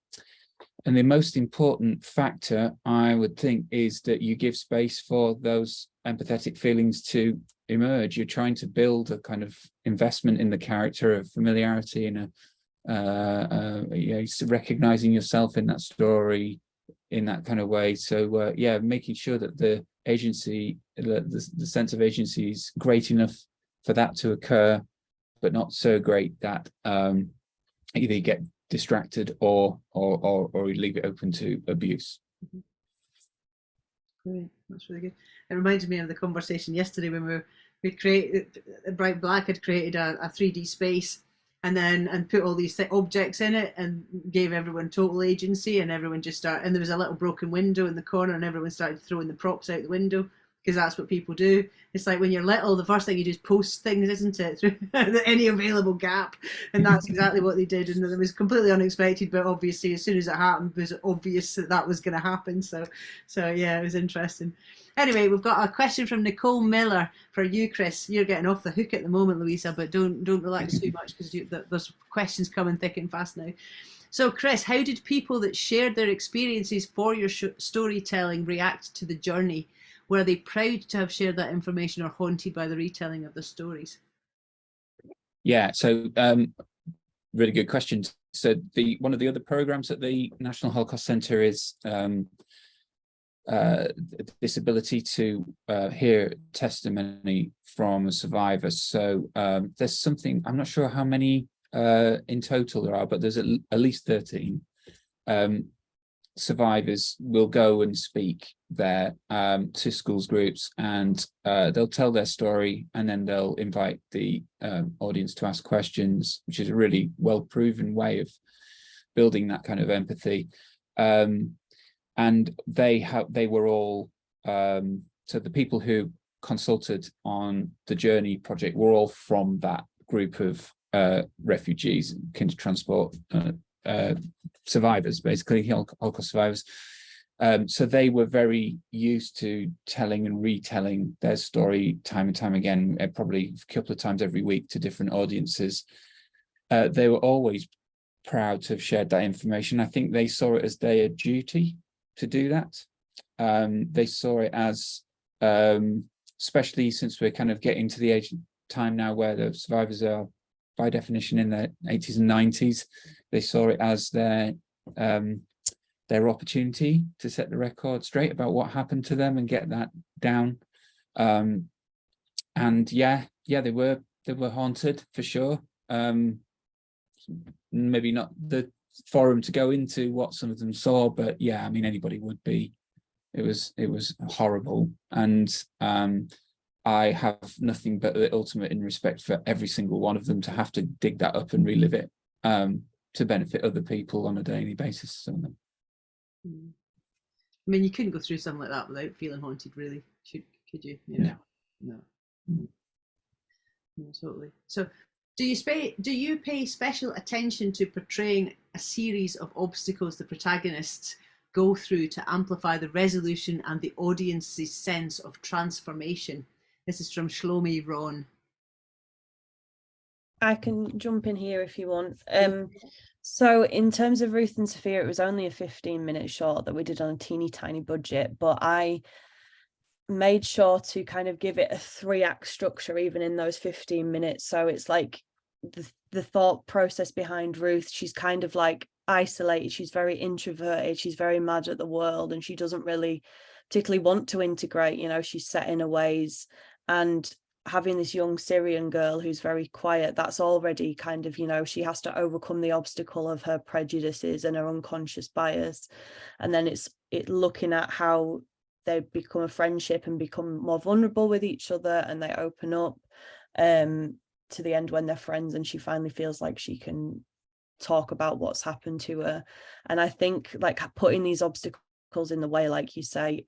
the most important factor, I would think, is that you give space for those empathetic feelings to emerge. You're trying to build a kind of investment in the character, of familiarity, and recognizing yourself in that story in that kind of way. So yeah, making sure that the agency, the sense of agency is great enough for that to occur, but not so great that either you get distracted or leave it open to abuse. Great, that's really good. It reminded me of the conversation yesterday when we created, Bright Black had created a 3D space and put all these objects in it and gave everyone total agency, and everyone just started, and there was a little broken window in the corner and everyone started throwing the props out the window, because that's what people do. It's like when you're little, the first thing you do is post things, isn't it, through any available gap, and that's exactly what they did. And it was completely unexpected, but obviously as soon as it happened, it was obvious that that was going to happen. So yeah, it was interesting. Anyway, we've got a question from Nicole Miller for you, Chris. You're getting off the hook at the moment, Louisa, but don't relax too much, because there's questions coming thick and fast now. So Chris, how did people that shared their experiences for your storytelling react to the journey? Were they proud to have shared that information, or haunted by the retelling of the stories? Yeah, so really good question. So one of the other programs at the National Holocaust Centre is this ability to hear testimony from a survivor. So there's something, I'm not sure how many in total there are, but there's at least 13 survivors will go and speak there to schools groups, and they'll tell their story, and then they'll invite the audience to ask questions, which is a really well-proven way of building that kind of empathy. And they were all, so the people who consulted on the Journey project were all from that group of refugees, kinder transport survivors, basically Holocaust survivors. So they were very used to telling and retelling their story time and time again, probably a couple of times every week to different audiences. They were always proud to have shared that information. I think they saw it as their duty to do that. They saw it as, especially since we're kind of getting to the age of time now where the survivors are by definition in their 80s and 90s, they saw it as their opportunity to set the record straight about what happened to them and get that down. And yeah, they were haunted for sure. Maybe not the forum to go into what some of them saw, but yeah, I mean, anybody would be. It was horrible, and I have nothing but the ultimate in respect for every single one of them to have to dig that up and relive it to benefit other people on a daily basis. So, I mean, you couldn't go through something like that without feeling haunted, really, could you? No. No, totally. So do you pay special attention to portraying a series of obstacles the protagonists go through to amplify the resolution and the audience's sense of transformation? This is from Shlomi Ron. I can jump in here if you want. So in terms of Ruth and Sophia, it was only a 15-minute short that we did on a teeny tiny budget, but I made sure to kind of give it a 3-act structure even in those 15 minutes. So it's like the thought process behind Ruth, she's kind of like isolated, she's very introverted, she's very mad at the world, and she doesn't really particularly want to integrate, you know, she's set in her ways. And having this young Syrian girl who's very quiet, that's already kind of, you know, she has to overcome the obstacle of her prejudices and her unconscious bias. And then it's looking at how they become a friendship and become more vulnerable with each other, and they open up to the end when they're friends, and she finally feels like she can talk about what's happened to her. And I think like putting these obstacles in the way, like you say,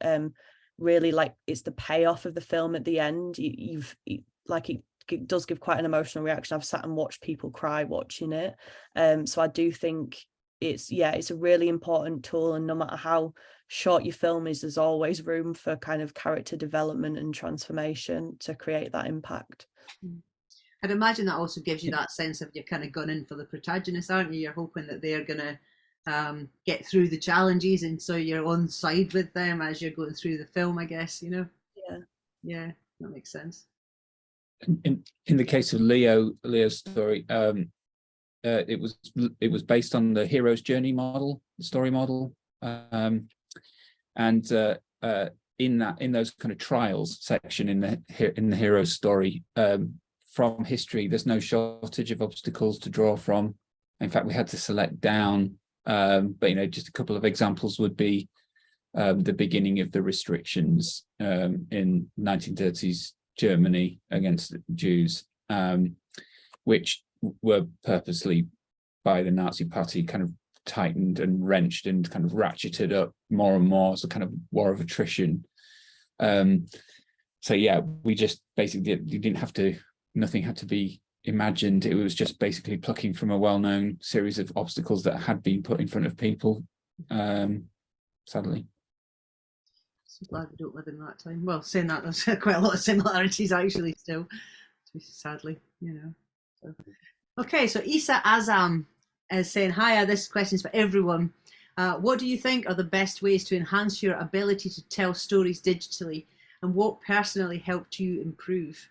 really, like, it's the payoff of the film at the end. It does give quite an emotional reaction. I've sat and watched people cry watching it. So I do think it's a really important tool, and no matter how short your film is, there's always room for kind of character development and transformation to create that impact. I'd imagine that also gives you that sense of you're kind of gone in for the protagonist, aren't you? You're hoping that they're going to get through the challenges, and so you're on side with them as you're going through the film, I guess, you know? Yeah, that makes sense. In the case of Leo's story, it was based on the hero's journey model, the story model, and in those kind of trials section in the hero's story, from history, there's no shortage of obstacles to draw from. In fact, we had to select down, but just a couple of examples would be the beginning of the restrictions in 1930s Germany against Jews, which were purposely by the Nazi Party kind of tightened and wrenched and kind of ratcheted up more and more as a kind of war of attrition. So yeah, we just basically nothing had to be imagined. It was just basically plucking from a well-known series of obstacles that had been put in front of people, sadly. So glad we don't live in that time. Well, saying that, there's quite a lot of similarities actually still, sadly, So. Okay, so Isa Azam is saying, hiya, this question is for everyone. What do you think are the best ways to enhance your ability to tell stories digitally, and what personally helped you improve?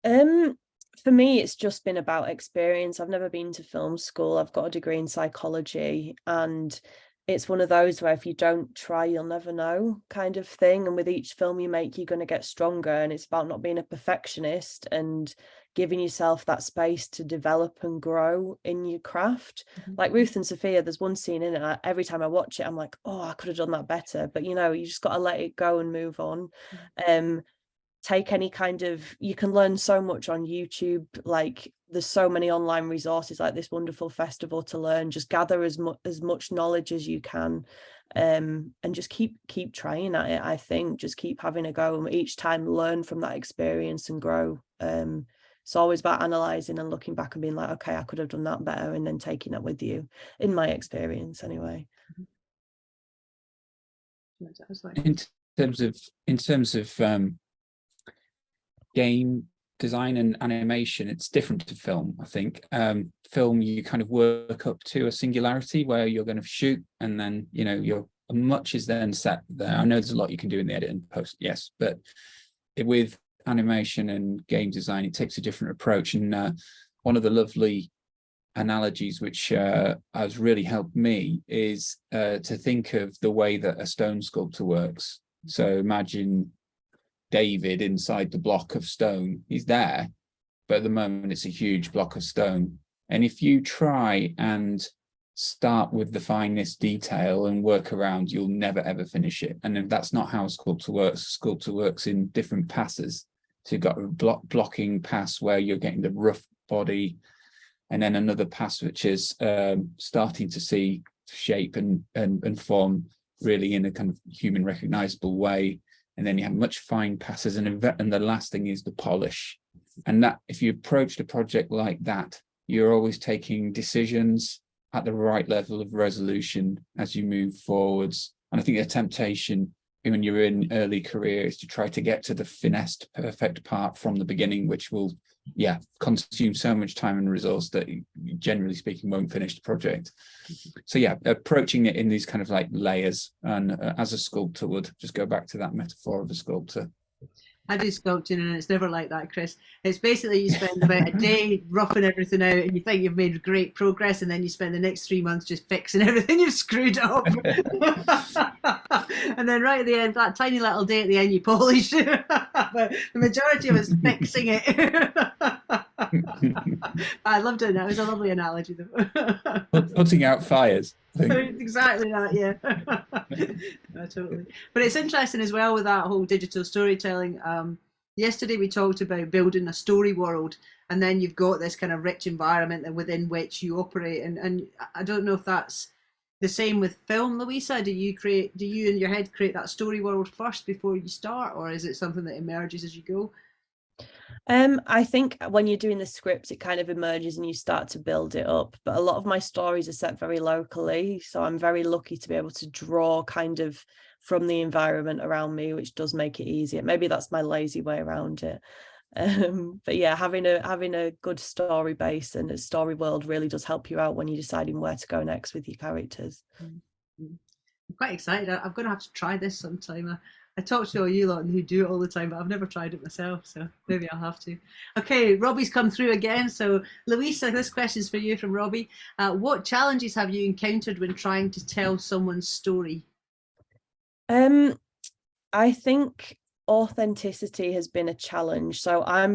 For me, it's just been about experience. I've never been to film school. I've got a degree in psychology, and it's one of those where if you don't try, you'll never know kind of thing. And with each film you make, you're going to get stronger, and it's about not being a perfectionist and giving yourself that space to develop and grow in your craft. Like Ruth and Sophia, there's one scene in it, every time I watch it, I'm like, oh, I could have done that better. But you just got to let it go and move on. Take any kind of, you can learn so much on YouTube. Like there's so many online resources like this wonderful festival to learn. Just gather as much knowledge as you can, and just keep trying at it. I think just keep having a go, and each time learn from that experience and grow. It's always about analysing and looking back and being like, okay, I could have done that better, and then taking that with you, in my experience anyway. In terms of game design and animation, it's different to film. I think film, you kind of work up to a singularity where you're going to shoot, and then much is then set there. I know there's a lot you can do in the edit and post, yes, but with animation and game design, it takes a different approach. And one of the lovely analogies which has really helped me is to think of the way that a stone sculptor works. So imagine David inside the block of stone. He's there, but at the moment it's a huge block of stone. And if you try and start with the finest detail and work around, you'll never ever finish it. And if that's not how a sculptor works in different passes. So you've got a blocking pass where you're getting the rough body, and then another pass which is starting to see shape and form really in a kind of human recognizable way. And then you have much fine passes, and the last thing is the polish. And that, if you approach the project like that, you're always taking decisions at the right level of resolution as you move forwards. And I think the temptation when you're in early career is to try to get to the finessed, perfect part from the beginning, which will, consume so much time and resource that you, generally speaking, won't finish the project. So approaching it in these kind of like layers, and as a sculptor would, just go back to that metaphor of a sculptor. I do sculpting, and it's never like that, Chris. It's basically you spend about a day roughing everything out, and you think you've made great progress, and then you spend the next 3 months just fixing everything you've screwed up. And then right at the end, that tiny little day at the end, you polish. But the majority of us fixing it. I loved it. That was a lovely analogy. Putting out fires. Exactly that, no, totally. But it's interesting as well with that whole digital storytelling. Yesterday we talked about building a story world, and then you've got this kind of rich environment within which you operate. And I don't know if that's the same with film, Louisa? Do you in your head create that story world first before you start, or is it something that emerges as you go? I think when you're doing the script, it kind of emerges and you start to build it up. But a lot of my stories are set very locally, so I'm very lucky to be able to draw kind of from the environment around me, which does make it easier. Maybe that's my lazy way around it. But yeah, having a good story base and a story world really does help you out when you're deciding where to go next with your characters. I'm quite excited. I'm going to have to try this sometime. I talk to all you lot who do it all the time, but I've never tried it myself, so maybe I'll have to. Okay, Robbie's come through again. So, Louisa, this question's for you from Robbie. What challenges have you encountered when trying to tell someone's story? I think authenticity has been a challenge. So I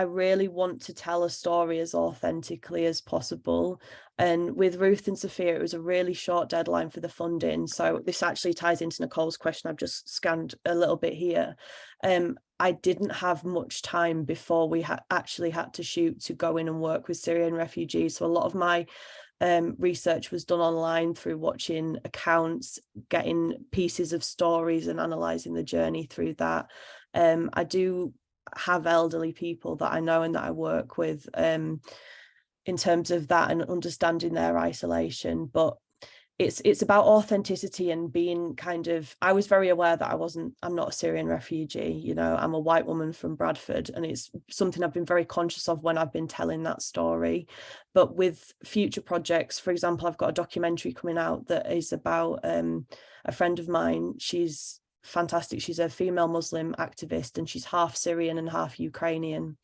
really want to tell a story as authentically as possible. And with Ruth and Sophia, it was a really short deadline for the funding. So this actually ties into Nicole's question. I've just scanned a little bit here. I didn't have much time before we actually had to shoot to go in and work with Syrian refugees. So a lot of my research was done online through watching accounts, getting pieces of stories and analysing the journey through that. I do have elderly people that I know and that I work with in terms of that and understanding their isolation, but it's about authenticity and being I was very aware that I'm not a Syrian refugee, you know, I'm a white woman from Bradford, and it's something I've been very conscious of when I've been telling that story. But with future projects, for example, I've got a documentary coming out that is about a friend of mine. She's fantastic. She's a female Muslim activist, and she's half Syrian and half Ukrainian.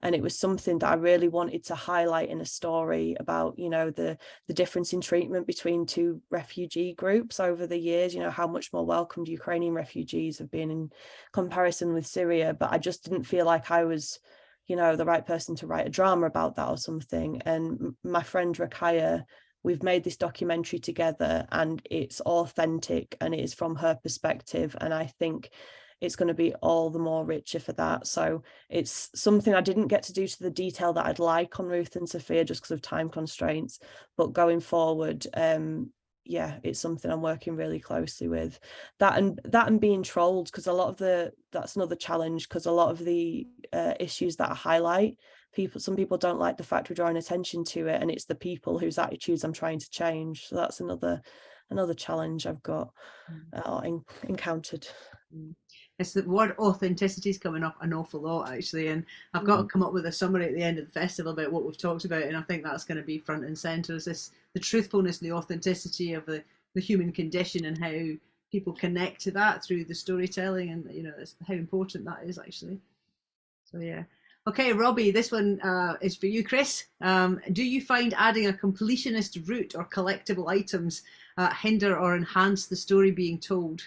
And it was something that I really wanted to highlight in a story about, you know, the difference in treatment between two refugee groups over the years, you know, how much more welcomed Ukrainian refugees have been in comparison with Syria. But I just didn't feel like I was, you know, the right person to write a drama about that or something. And my friend Rakaya, we've made this documentary together, and it's authentic and it is from her perspective. And I think it's going to be all the more richer for that. So it's something I didn't get to do to the detail that I'd like on Ruth and Sophia just because of time constraints. But going forward, yeah, it's something I'm working really closely with. That and being trolled, because that's another challenge, because a lot of the issues that I highlight, some people don't like the fact we're drawing attention to it, and it's the people whose attitudes I'm trying to change. So that's another challenge I've got encountered. It's the word authenticity is coming up an awful lot, actually, and I've got to come up with a summary at the end of the festival about what we've talked about, and I think that's going to be front and centre. Is this the truthfulness, the authenticity of the human condition, and how people connect to that through the storytelling, and you know, how important that is, actually. So yeah. Okay, Robbie, this one is for you, Chris. Do you find adding a completionist route or collectible items hinder or enhance the story being told?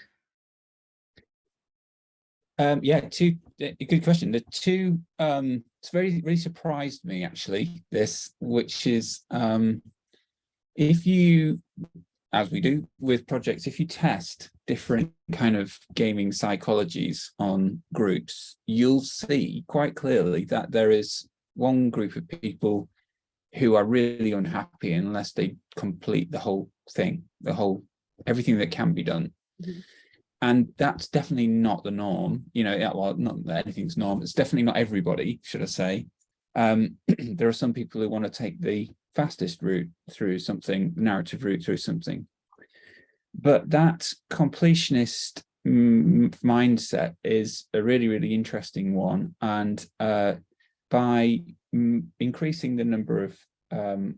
Yeah, good question. The two, it's really surprised me, actually, this, which is if you, as we do with projects, if you test different kind of gaming psychologies on groups, you'll see quite clearly that there is one group of people who are really unhappy unless they complete the whole thing, everything that can be done. Mm-hmm. And that's definitely not the norm, you know. Well, not that anything's norm. It's definitely not everybody, should I say. There are some people who want to take the fastest route through something, the narrative route through something. But that completionist mindset is a really, really interesting one. And by increasing the number of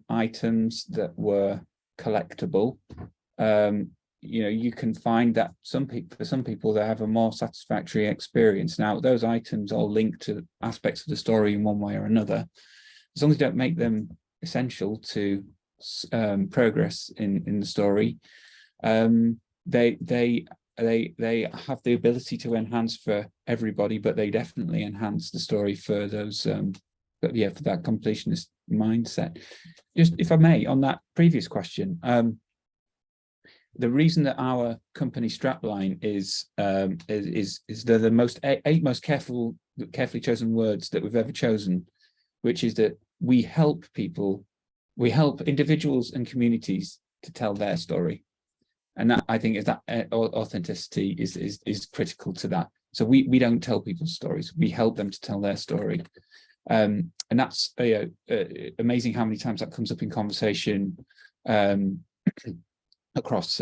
items that were collectible, you know, you can find that for some people they have a more satisfactory experience. Now, those items all linked to aspects of the story in one way or another, as long as you don't make them essential to progress in the story. They have the ability to enhance for everybody, but they definitely enhance the story for those. But yeah, for that completionist mindset. Just if I may, on that previous question. The reason that our company strapline is they're the eight most carefully chosen words that we've ever chosen, which is that we help people, we help individuals and communities to tell their story. And that, I think, is that authenticity is critical to that. So we don't tell people's stories, we help them to tell their story. And that's amazing how many times that comes up in conversation across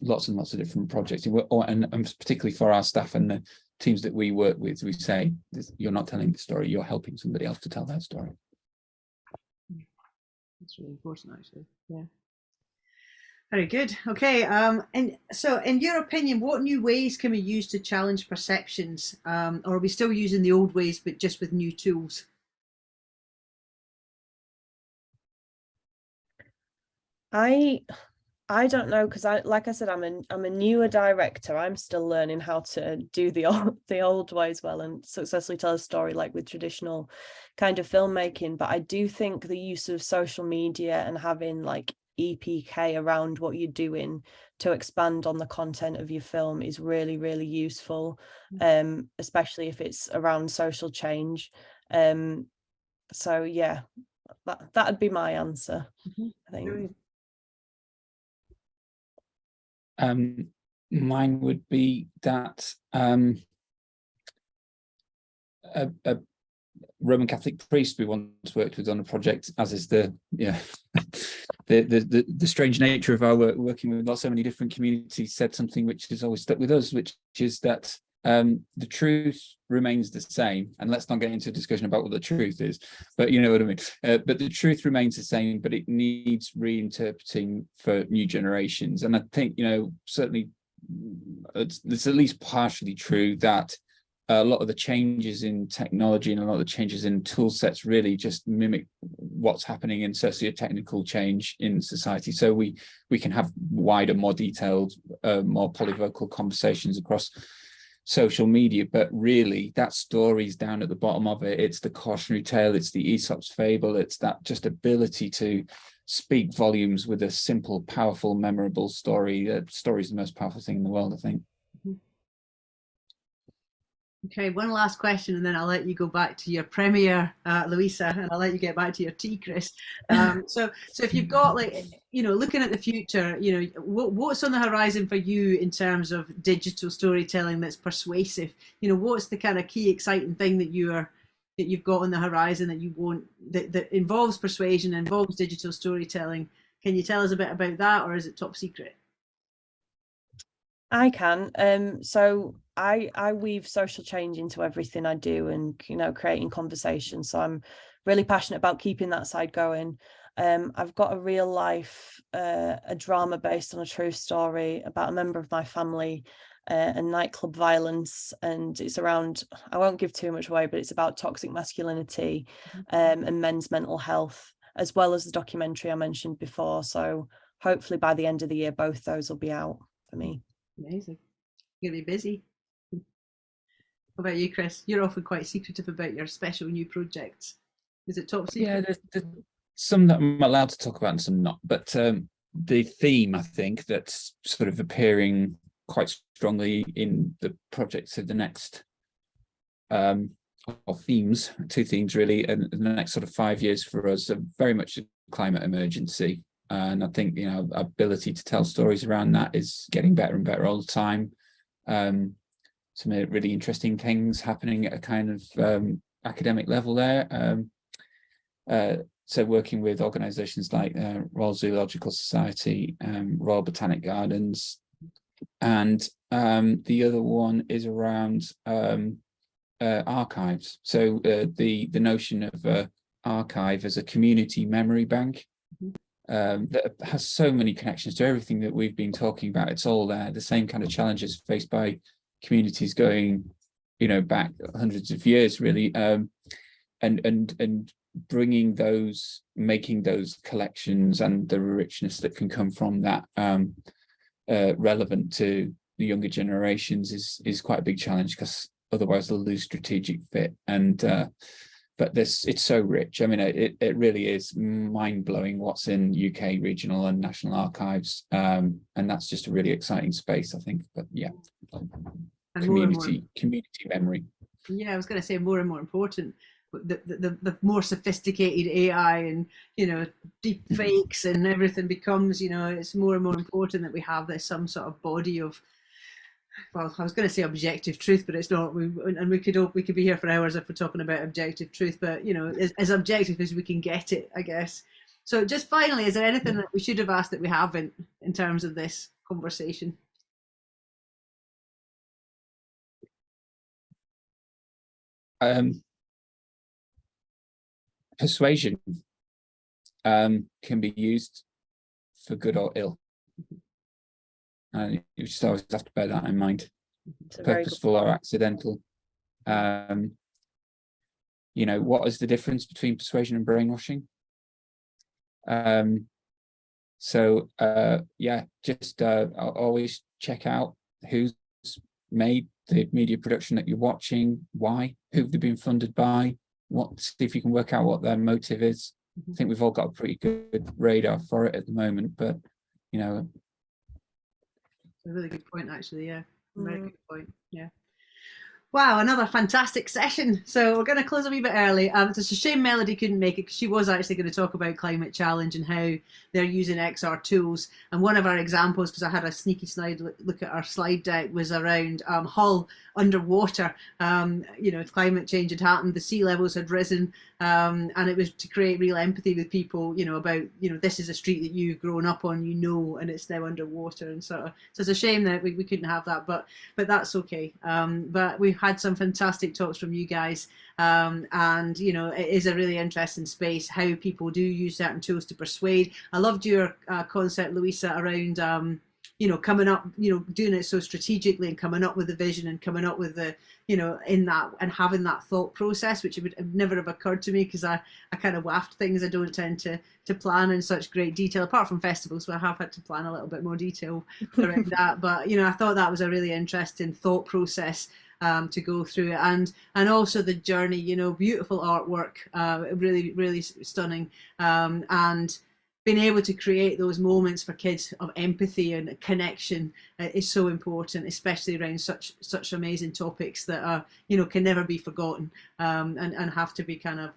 lots and lots of different projects, and particularly for our staff and the teams that we work with, we say, you're not telling the story, you're helping somebody else to tell their story. That's really important, actually. Yeah. Very good. Okay. And so, in your opinion, what new ways can we use to challenge perceptions? Or are we still using the old ways, but just with new tools? I don't know, because like I said, I'm a newer director. I'm still learning how to do the old ways well and successfully tell a story like with traditional kind of filmmaking. But I do think the use of social media and having like EPK around what you're doing to expand on the content of your film is really, really useful, especially if it's around social change. So yeah, that'd be my answer. I think. Mine would be that a Roman Catholic priest we once worked with on a project, as is the strange nature of our work, working with so many different communities, said something which has always stuck with us, which is that the truth remains the same. And let's not get into a discussion about what the truth is, but you know what I mean. But the truth remains the same, but it needs reinterpreting for new generations. And I think, certainly it's at least partially true that a lot of the changes in technology and a lot of the changes in tool sets really just mimic what's happening in socio-technical change in society. So we can have wider, more detailed, more polyvocal conversations across social media, but really that story's down at the bottom of it. It's the cautionary tale, it's the Aesop's fable, it's that just ability to speak volumes with a simple, powerful, memorable story. Story is the most powerful thing in the world, I think. Okay, one last question, and then I'll let you go back to your premiere, Louisa, and I'll let you get back to your tea, Chris. So if you've got, looking at the future, what's on the horizon for you in terms of digital storytelling that's persuasive? What's the kind of key exciting thing that you've got on the horizon that you want that involves persuasion, involves digital storytelling? Can you tell us a bit about that, or is it top secret? I can. So I weave social change into everything I do, and creating conversation. So I'm really passionate about keeping that side going. I've got a real life a drama based on a true story about a member of my family and nightclub violence, and it's around, I won't give too much away, but it's about toxic masculinity and men's mental health, as well as the documentary I mentioned before. So hopefully by the end of the year both those will be out for me. Amazing. You're gonna be busy. What about you, Chris? You're often quite secretive about your special new projects. Is it top secret? Yeah, there's some that I'm allowed to talk about and some not. But the theme, I think, that's sort of appearing quite strongly in the projects of the next, or themes, two themes really, and the next sort of 5 years for us are very much a climate emergency. And I think, our ability to tell stories around that is getting better and better all the time. Some really interesting things happening at a kind of academic level there. So working with organisations like Royal Zoological Society, Royal Botanic Gardens, and the other one is around archives. So the notion of archive as a community memory bank. That has so many connections to everything that we've been talking about. It's all there, the same kind of challenges faced by communities going, back hundreds of years, really, and bringing those, making those collections and the richness that can come from that relevant to the younger generations is quite a big challenge, because otherwise they'll lose strategic fit. And but it's so rich. I mean, it really is mind-blowing what's in UK regional and national archives, and that's just a really exciting space, I think. But yeah, and community memory. Yeah, I was going to say more and more important. the more sophisticated AI and, you know, deep fakes and everything becomes, you know, it's more and more important that we have this some sort of body of, well, I was going to say objective truth, but it's not. And we could be here for hours if we're talking about objective truth, but, you know, as objective as we can get it, I guess. So just finally, is there anything that we should have asked that we haven't in terms of this conversation? Persuasion can be used for good or ill. And you just always have to bear that in mind. Purposeful or accidental. You know, what is the difference between persuasion and brainwashing? Yeah, just always check out who's made the media production that you're watching, why, who they've been funded by, see if you can work out what their motive is. I think we've all got a pretty good radar for it at the moment, but, you know. It's a really good point, actually, yeah. Very good point, yeah. Wow, another fantastic session. So we're going to close a wee bit early. It's a shame Melody couldn't make it because she was actually going to talk about Climate Challenge and how they're using XR tools. And one of our examples, because I had a sneaky look at our slide deck, was around Hull underwater. You know, climate change had happened, the sea levels had risen, and it was to create real empathy with people, you know, about, you know, this is a street that you've grown up on, you know, and it's now underwater and sort of. So it's a shame that we couldn't have that, but that's okay. But we've had some fantastic talks from you guys, and, you know, it is a really interesting space how people do use certain tools to persuade. I loved your concept, Louisa, around you know, coming up, you know, doing it so strategically and coming up with the vision and coming up with the, you know, in that and having that thought process, which would never have occurred to me because I kind of waft things. I don't tend to plan in such great detail, apart from festivals, so I have had to plan a little bit more detail around that. But, you know, I thought that was a really interesting thought process to go through it, and also the journey, you know, beautiful artwork, really, really stunning, and being able to create those moments for kids of empathy and connection is so important, especially around such amazing topics that are, you know, can never be forgotten, and have to be kind of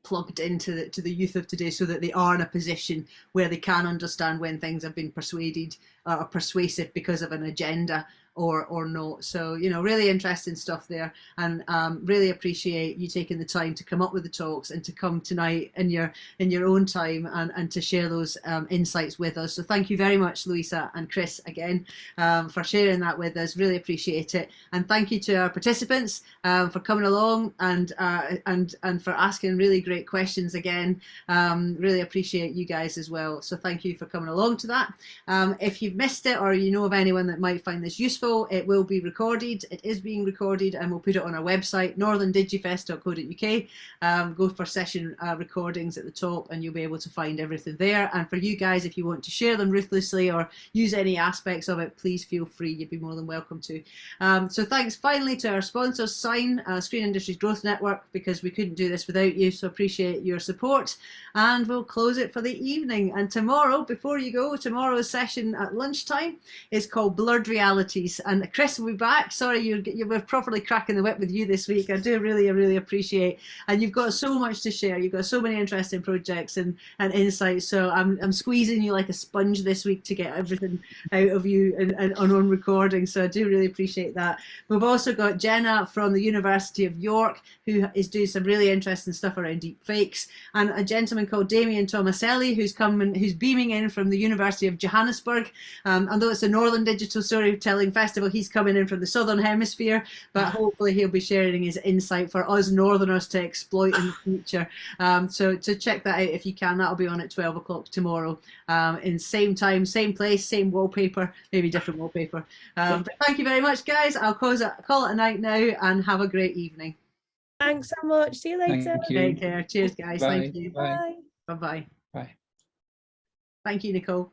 plugged into the youth of today so that they are in a position where they can understand when things have been persuaded or persuasive because of an agenda or not. So, you know, really interesting stuff there, and really appreciate you taking the time to come up with the talks and to come tonight in your own time and to share those insights with us. So thank you very much, Louisa and Chris, again, for sharing that with us. Really appreciate it, and thank you to our participants for coming along and for asking really great questions again. Really appreciate you guys as well. So thank you for coming along to that. If you've missed it or you know of anyone that might find this useful, it will be recorded. It is being recorded, and we'll put it on our website, northerndigifest.co.uk. Go for session recordings at the top, and you'll be able to find everything there. And for you guys, if you want to share them ruthlessly or use any aspects of it, please feel free. You'd be more than welcome to. So thanks finally to our sponsors, Sign, Screen Industries Growth Network, because we couldn't do this without you. So appreciate your support, and we'll close it for the evening. And tomorrow, before you go, tomorrow's session at lunchtime is called Blurred Realities. And Chris will be back. Sorry, you were properly cracking the whip with you this week. I do really appreciate, and you've got so much to share. You've got so many interesting projects and insights. So I'm squeezing you like a sponge this week to get everything out of you and on recording. So I do really appreciate that. We've also got Jenna from the University of York, who is doing some really interesting stuff around deep fakes, and a gentleman called Damien Tomaselli, who's beaming in from the University of Johannesburg. Although it's a Northern Digital Storytelling Festival, he's coming in from the Southern Hemisphere, but hopefully he'll be sharing his insight for us Northerners to exploit in the future. So check that out if you can. That'll be on at 12 o'clock tomorrow, in same time, same place, same wallpaper, maybe different wallpaper. But thank you very much, guys. I'll call it a night now, and have a great evening. Thanks so much. See you later. Thank you. Take care. Cheers, guys. Bye. Thank you. Bye. Bye-bye. Bye. Thank you, Nicole.